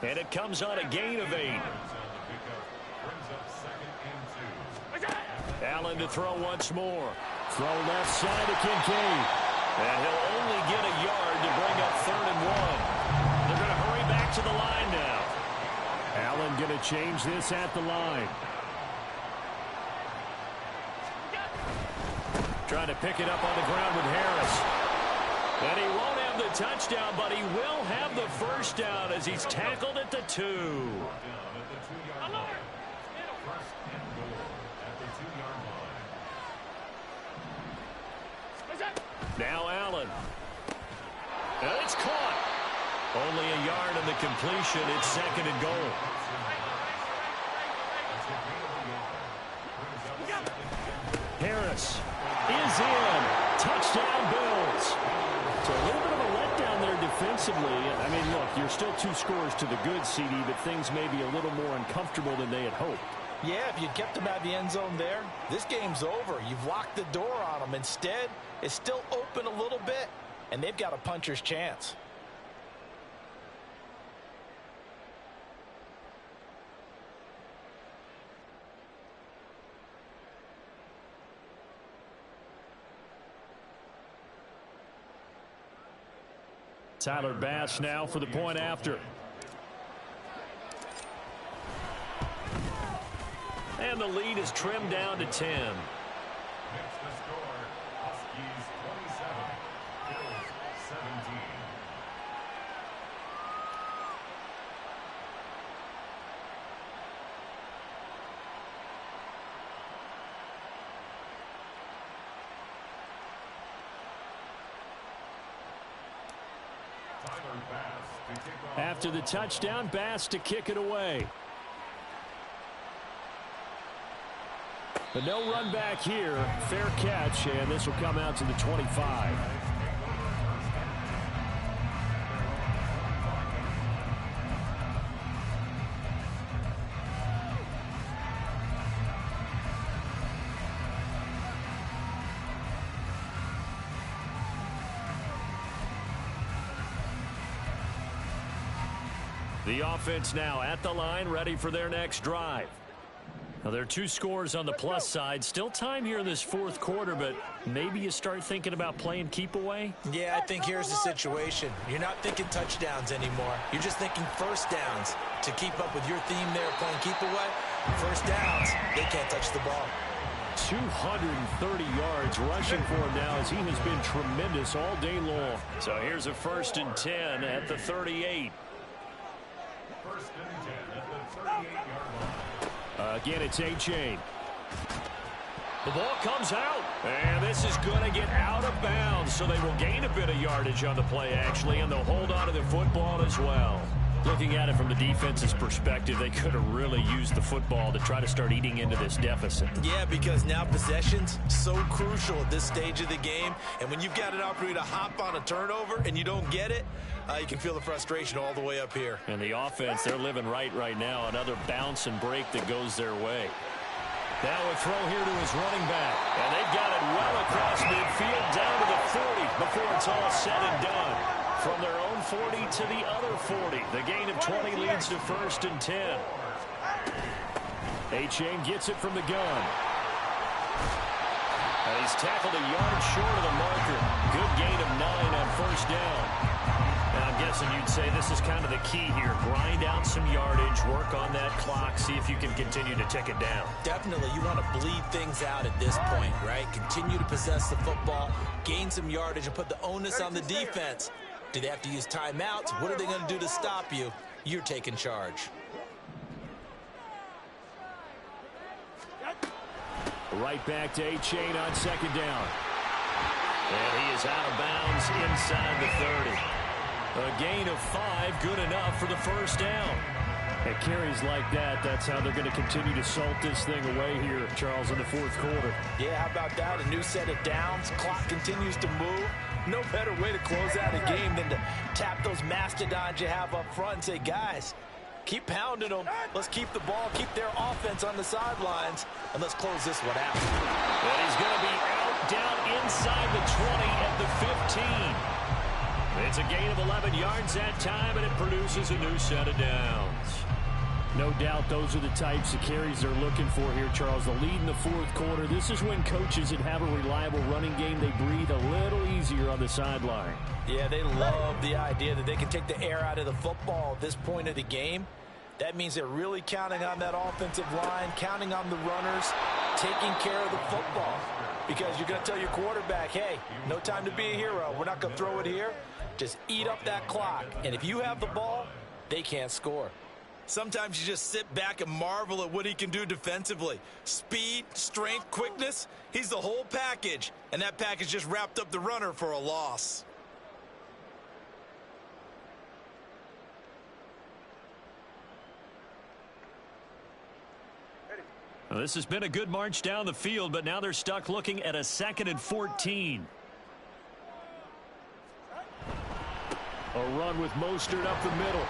And it comes on a gain of 8. Allen to throw once more. Throw left side to Kincaid. And he'll only get a yard to bring up 3rd and 1. They're going to hurry back to the line now. Allen going to change this at the line. Trying to pick it up on the ground with Harris. And he won't have the touchdown, but he will have the first down as he's tackled at the 2. Now Allen. And it's caught. Only a yard in the completion. It's 2nd and goal. Harris is in. Touchdown Bills. So a little bit of a letdown there defensively. I mean, look, you're still 2 scores to the good, CD, but things may be a little more uncomfortable than they had hoped. Yeah, if you kept them out of the end zone there, this game's over. You've locked the door on them. Instead, it's still open a little bit, and they've got a puncher's chance. Tyler Bass now for the point after. And the lead is trimmed down to 10. Next to score, Huskies 27, Bills 17. After the touchdown, Bass to kick it away. But no run back here. Fair catch, and this will come out to the 25. The offense now at the line, ready for their next drive. Now, there are 2 scores on the plus side. Still time here in this 4th quarter, but maybe you start thinking about playing keep away? Yeah, I think here's the situation. You're not thinking touchdowns anymore. You're just thinking first downs. To keep up with your theme there, playing keep away, first downs, they can't touch the ball. 230 yards rushing for him now as he has been tremendous all day long. So here's a 1st and 10 at the 38. Again, it's A-Chain. The ball comes out, and this is going to get out of bounds, so they will gain a bit of yardage on the play, actually, and they'll hold on to the football as well. Looking at it from the defense's perspective, they could have really used the football to try to start eating into this deficit. Yeah, because now possession's so crucial at this stage of the game, and when you've got an opportunity to hop on a turnover and you don't get it, you can feel the frustration all the way up here. And the offense, they're living right now. Another bounce and break that goes their way. Now a throw here to his running back. And they've got it well across midfield down to the 40 before it's all said and done. From their own 40 to the other 40. The gain of 20 leads to 1st and 10. A-Chain gets it from the gun. And he's tackled a yard short of the marker. Good gain of 9 on 1st down. And I'm guessing you'd say this is kind of the key here. Grind out some yardage, work on that clock, see if you can continue to tick it down. Definitely, you want to bleed things out at this point, right? Continue to possess the football, gain some yardage, and put the onus on the defense. Do they have to use timeouts? What are they going to do to stop you? You're taking charge. Right back to A-Chain on 2nd down. And he is out of bounds inside the 30. A gain of 5, good enough for the 1st down. At carries like that, that's how they're going to continue to salt this thing away here, Charles, in the 4th quarter. Yeah, how about that? A new set of downs. Clock continues to move. No better way to close out a game than to tap those mastodons you have up front and say, guys, keep pounding them. Let's keep the ball, keep their offense on the sidelines, and let's close this one out. And he's going to be out down inside the 20 at the 15. It's a gain of 11 yards that time, and it produces a new set of downs. No doubt those are the types of carries they're looking for here, Charles. The lead in the 4th quarter. This is when coaches that have a reliable running game, they breathe a little easier on the sideline. Yeah, they love the idea that they can take the air out of the football at this point of the game. That means they're really counting on that offensive line, counting on the runners, taking care of the football. Because you're going to tell your quarterback, hey, no time to be a hero. We're not going to throw it here. Just eat up that clock. And if you have the ball, they can't score. Sometimes you just sit back and marvel at what he can do defensively. Speed, strength, quickness, he's the whole package. And that package just wrapped up the runner for a loss. Well, this has been a good march down the field, but now they're stuck looking at a 2nd and 14. A run with Mostert up the middle.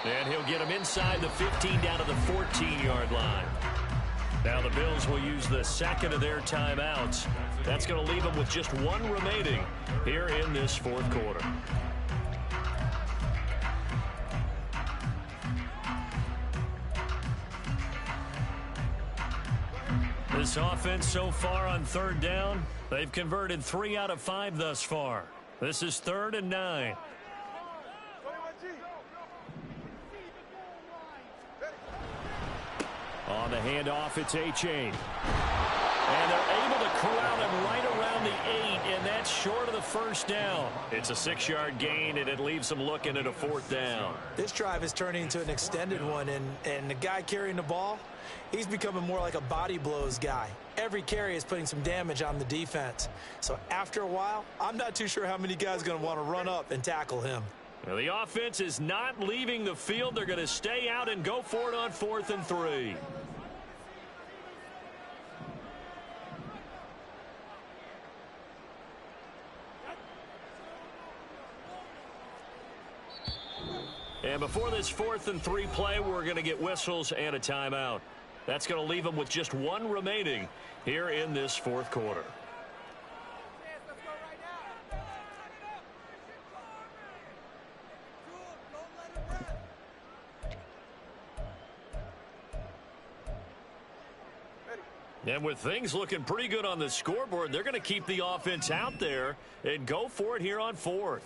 And he'll get him inside the 15 down to the 14-yard line. Now the Bills will use the 2nd of their timeouts. That's going to leave them with just 1 remaining here in this 4th quarter. This offense so far on 3rd down, they've converted 3 out of 5 thus far. This is 3rd and 9. On the handoff, it's A-Chain. And they're able to corral him right around the 8, and that's short of the 1st down. It's a 6-yard gain, and it leaves them looking at a 4th down. This drive is turning into an extended one, and the guy carrying the ball, he's becoming more like a body blows guy. Every carry is putting some damage on the defense. So after a while, I'm not too sure how many guys are going to want to run up and tackle him. Well, the offense is not leaving the field. They're going to stay out and go for it on 4th and 3. And before this 4th and 3 play, we're going to get whistles and a timeout. That's going to leave them with just 1 remaining here in this 4th quarter. And with things looking pretty good on the scoreboard, they're going to keep the offense out there and go for it here on 4th.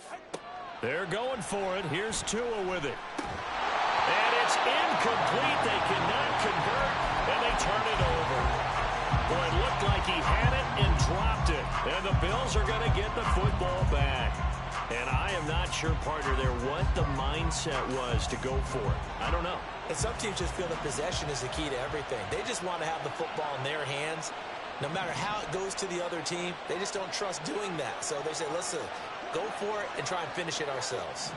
They're going for it. Here's Tua with it. And it's incomplete. They cannot convert, and they turn it over. Boy, it looked like he had it and dropped it. And the Bills are going to get the football back. And I am not sure, partner, there what the mindset was to go for it. I don't know. And some teams just feel that possession is the key to everything. They just want to have the football in their hands. No matter how it goes to the other team, they just don't trust doing that. So they say, listen, go for it and try and finish it ourselves.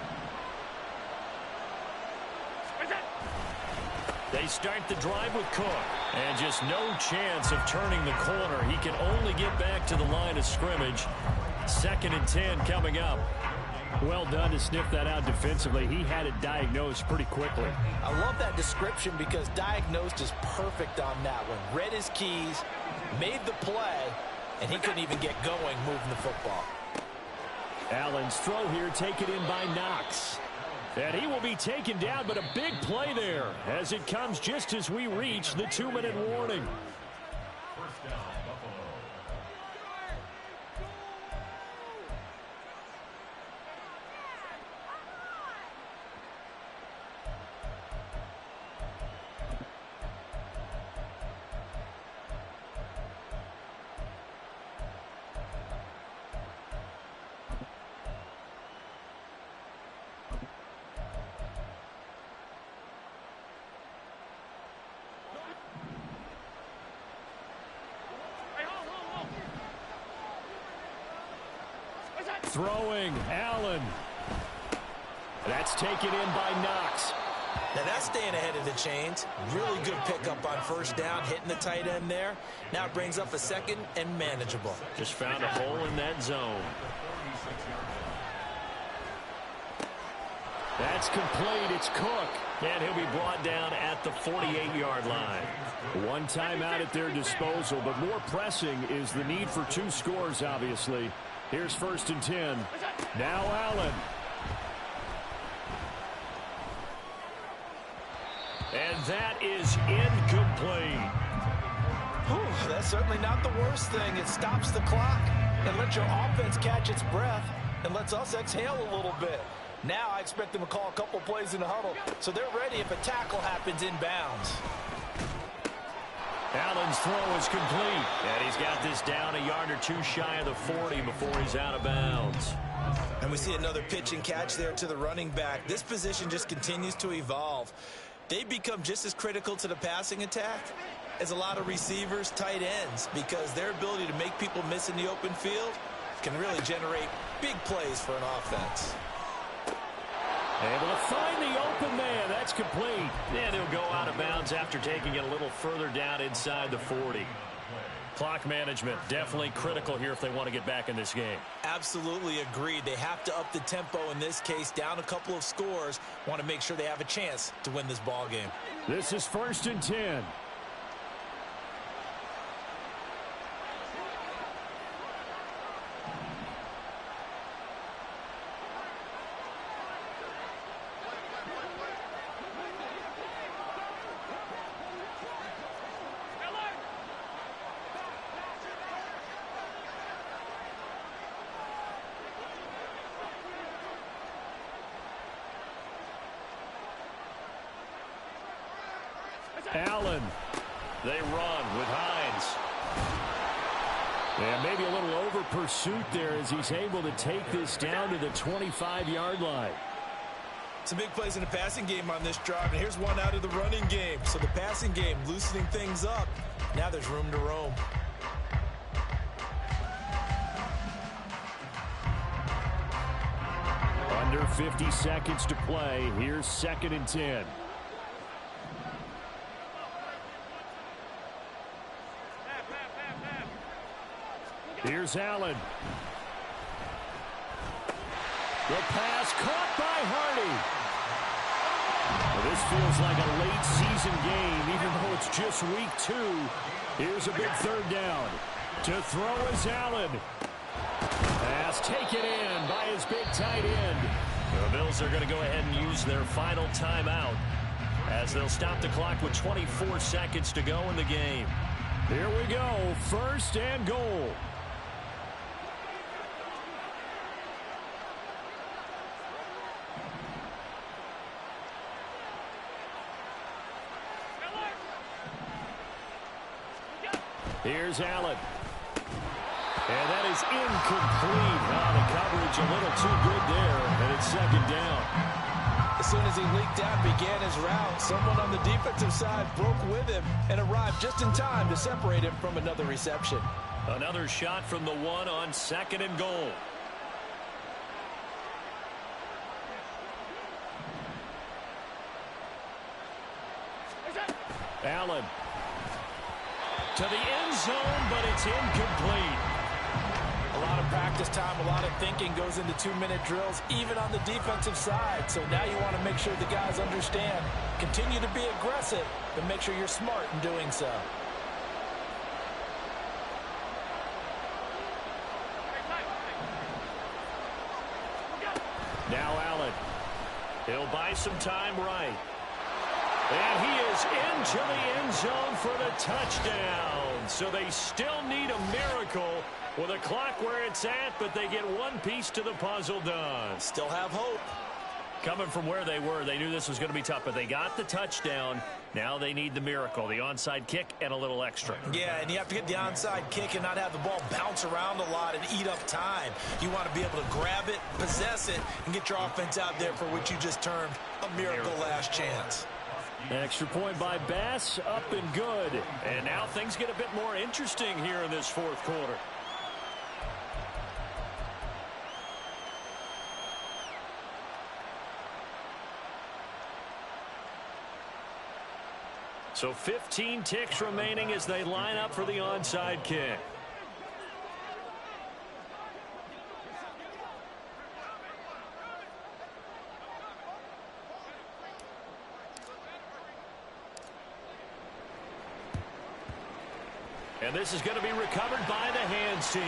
They start the drive with Cook. And just no chance of turning the corner. He can only get back to the line of scrimmage. 2nd and 10 coming up. Well done to sniff that out defensively. He had it diagnosed pretty quickly. I love that description because diagnosed is perfect on that one. Read his keys, made the play, and he couldn't even get going moving the football. Allen's throw here taken in by Knox. And he will be taken down, but a big play there as it comes just as we reach the 2-minute warning. Throwing, Allen. That's taken in by Knox. Now that's staying ahead of the chains. Really good pickup on 1st down, hitting the tight end there. Now it brings up a 2nd and manageable. Just found a hole in that zone. That's complete. It's Cook. And he'll be brought down at the 48-yard line. One timeout at their disposal, but more pressing is the need for 2 scores, obviously. Here's 1st and 10. Now Allen. And that is incomplete. Whew, that's certainly not the worst thing. It stops the clock and lets your offense catch its breath and lets us exhale a little bit. Now I expect them to call a couple plays in the huddle, so they're ready if a tackle happens inbounds. Allen's throw is complete. And he's got this down a yard or 2 shy of the 40 before he's out of bounds. And we see another pitch and catch there to the running back. This position just continues to evolve. They become just as critical to the passing attack as a lot of receivers, tight ends, because their ability to make people miss in the open field can really generate big plays for an offense. Able to find the open man. That's complete. And he'll go out of bounds after taking it a little further down inside the 40. Clock management definitely critical here if they want to get back in this game. Absolutely agreed. They have to up the tempo in this case, down a couple of scores. Want to make sure they have a chance to win this ball game. This is 1st and 10. Allen. They run with Hines. And maybe a little over pursuit there as he's able to take this down to the 25-yard line. Some big plays in the passing game on this drive, and here's one out of the running game. So the passing game loosening things up. Now there's room to roam. Under 50 seconds to play. Here's 2nd and 10. Here's Allen. The pass caught by Hardy. Well, this feels like a late season game, even though it's just week 2. Here's a big 3rd down. To throw is Allen. Pass taken in by his big tight end. The Bills are going to go ahead and use their final timeout as they'll stop the clock with 24 seconds to go in the game. Here we go. 1st and goal. Here's Allen. And that is incomplete. The coverage a little too good there, and it's second down. As soon as he leaked out and began his route, someone on the defensive side broke with him and arrived just in time to separate him from another reception. Another shot from the one on second and goal. Allen to the end zone, but it's incomplete. A lot of practice time, a lot of thinking goes into 2-minute drills, even on the defensive side. So now you want to make sure the guys understand. Continue to be aggressive, but make sure you're smart in doing so. Now Allen. He'll buy some time right. And he is into the end zone for the touchdown. So they still need a miracle with a clock where it's at, but they get one piece to the puzzle done. Still have hope. Coming from where they were, they knew this was going to be tough, but they got the touchdown. Now they need the miracle, the onside kick and a little extra. Yeah, and you have to get the onside kick and not have the ball bounce around a lot and eat up time. You want to be able to grab it, possess it, and get your offense out there for what you just termed a miracle last chance. Extra point by Bass, up and good. And now things get a bit more interesting here in this fourth quarter. So 15 ticks remaining as they line up for the onside kick. And this is going to be recovered by the hands team.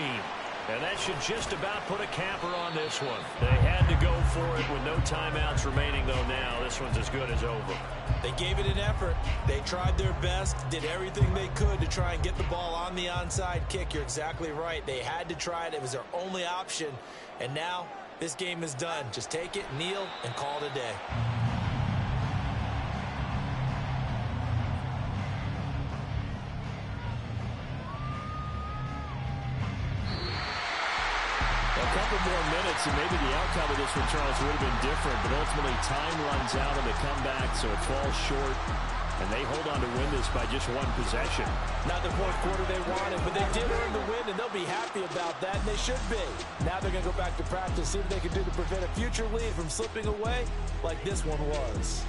And that should just about put a capper on this one. They had to go for it with no timeouts remaining, though now. This one's as good as over. They gave it an effort. They tried their best, did everything they could to try and get the ball on the onside kick. You're exactly right. They had to try it. It was their only option. And now this game is done. Just take it, kneel, and call it a day. More minutes, and maybe the outcome of this one, Charles, would have been different, but ultimately time runs out on the comeback, so it falls short, and they hold on to win this by just one possession. Not the fourth quarter they wanted, but they did earn the win, and they'll be happy about that, and they should be. Now they're going to go back to practice, see what they can do to prevent a future lead from slipping away like this one was.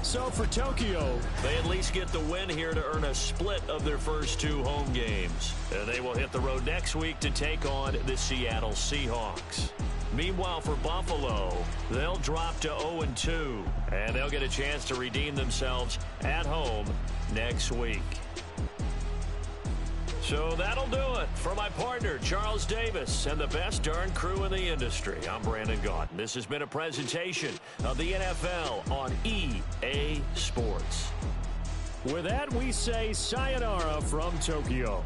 So for Tokyo, they at least get the win here to earn a split of their first two home games. And they will hit the road next week to take on the Seattle Seahawks. Meanwhile, for Buffalo, they'll drop to 0-2, and they'll get a chance to redeem themselves at home next week. So that'll do it for my partner, Charles Davis, and the best darn crew in the industry. I'm Brandon Gaudin. This has been a presentation of the NFL on EA Sports. With that, we say sayonara from Tokyo.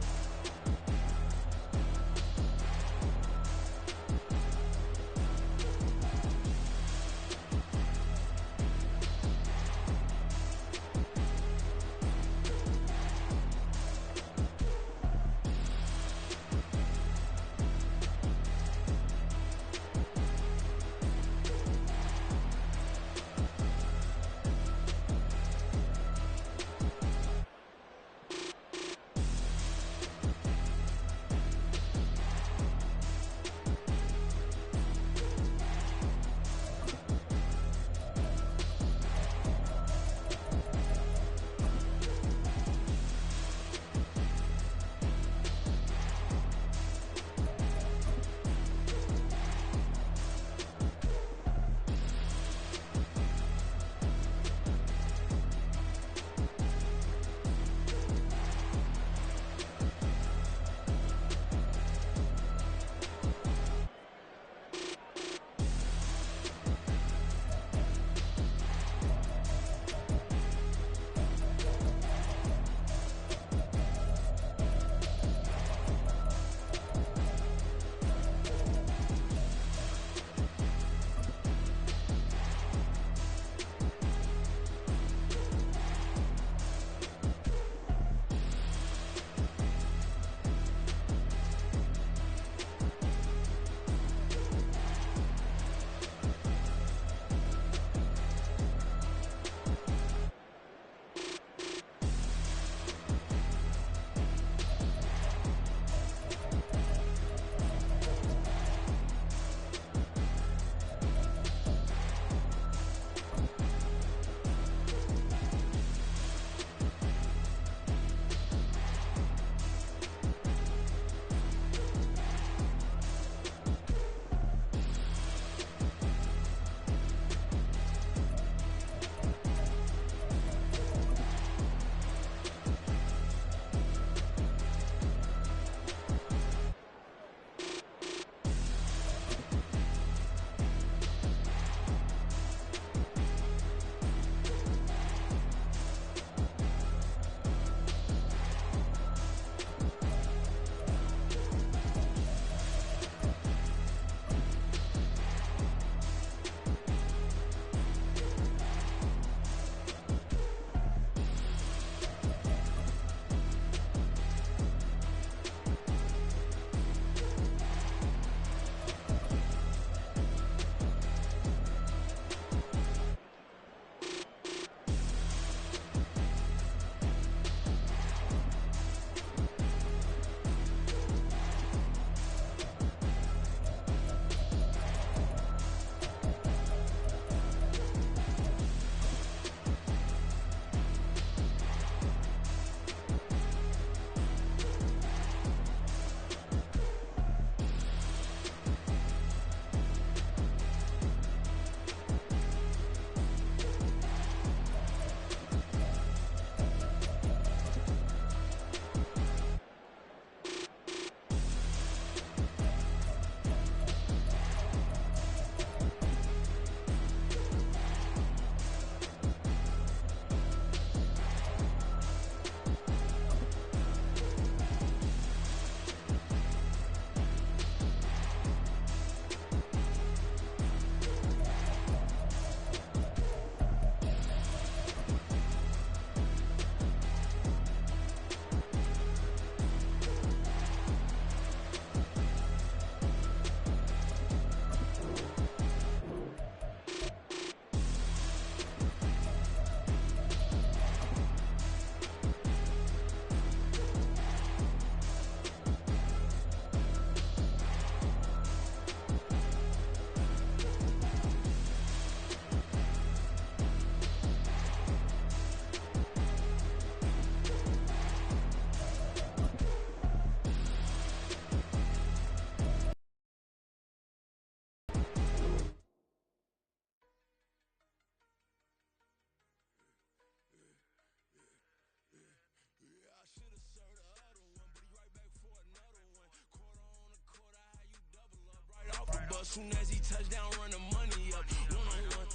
up. Soon as he touch down, run the money up. One-on-one.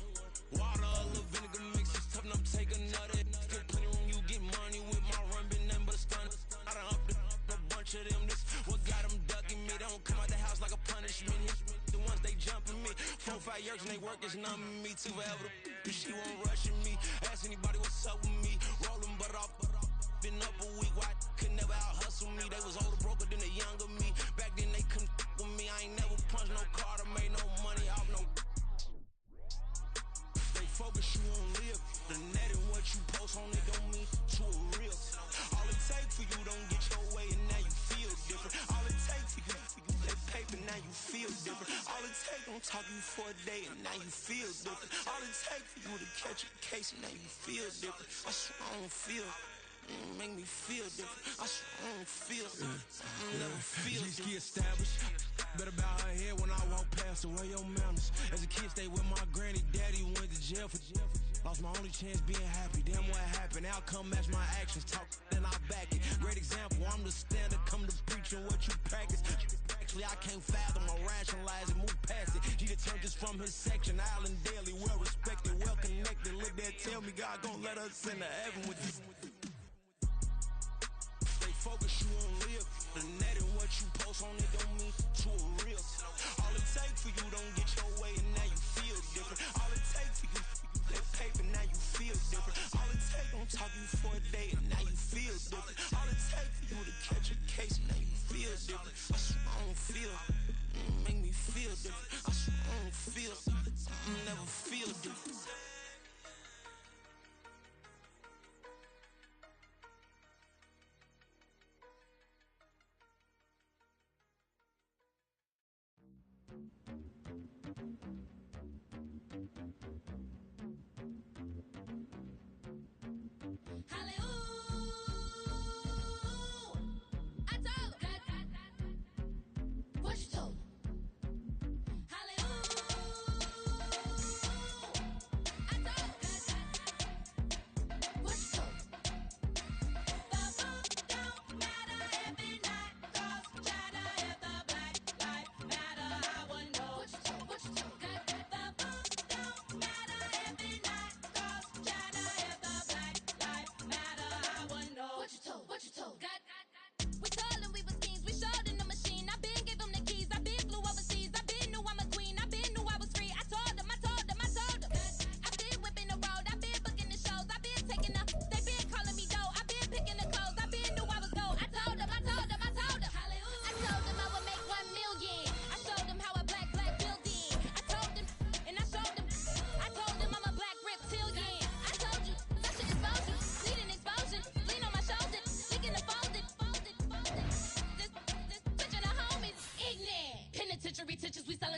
Water, a little vinegar mix, it's tough enough to take another. Still plenty room, you get money with my run, been nothing but a stun. I done up a bunch of them. This what got them ducking me. They don't come out the house like a punishment. The ones they jumping me. 4 or 5 years and they work is numbing me. Too forever. She won't rushing me. Ask anybody what's up with me. Rolling butt off. Been up a week, why could never out hustle me? They was older, broker than the younger me. Back then they couldn't with me. I ain't never punched no card or made no money off no. They focus, you on live. The net and what you post on it don't mean to a real. All it take for you don't get your way and now you feel different. All it take for you that paper, now you feel different. All it take don't talk you for a day and now you feel different. All it take for you to catch a case and now you feel different. I swear I don't feel. Make me feel different. I swear I don't feel. I never feel different. Get established. Better bow her head when I walk past her. Where your manners? As a kid, stayed with my granny. Daddy went to jail for lost my only chance being happy. Damn, what happened? Outcome match my actions. Talk, then I back it. Great example. I'm the standard. Come to preaching what you practice. Actually, I can't fathom or rationalize and move past it. He determined just from his section. Island daily, well respected, well connected. Look there, tell me God gon' let us into heaven with this. Focus, you on live. The net and what you post on it don't mean to a real. All it take for you don't get your way and now you feel different. All it take for you that paper, now you feel different. All it take don't talk you for a day and now you feel different. All it take for you to catch a case and now you feel different. I swear I don't feel. Make me feel different. I swear I don't feel. I never feel different.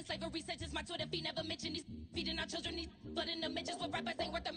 Slavery, such as my Twitter feed never mentioned these feeding our children, these but in the mentions with rappers ain't worth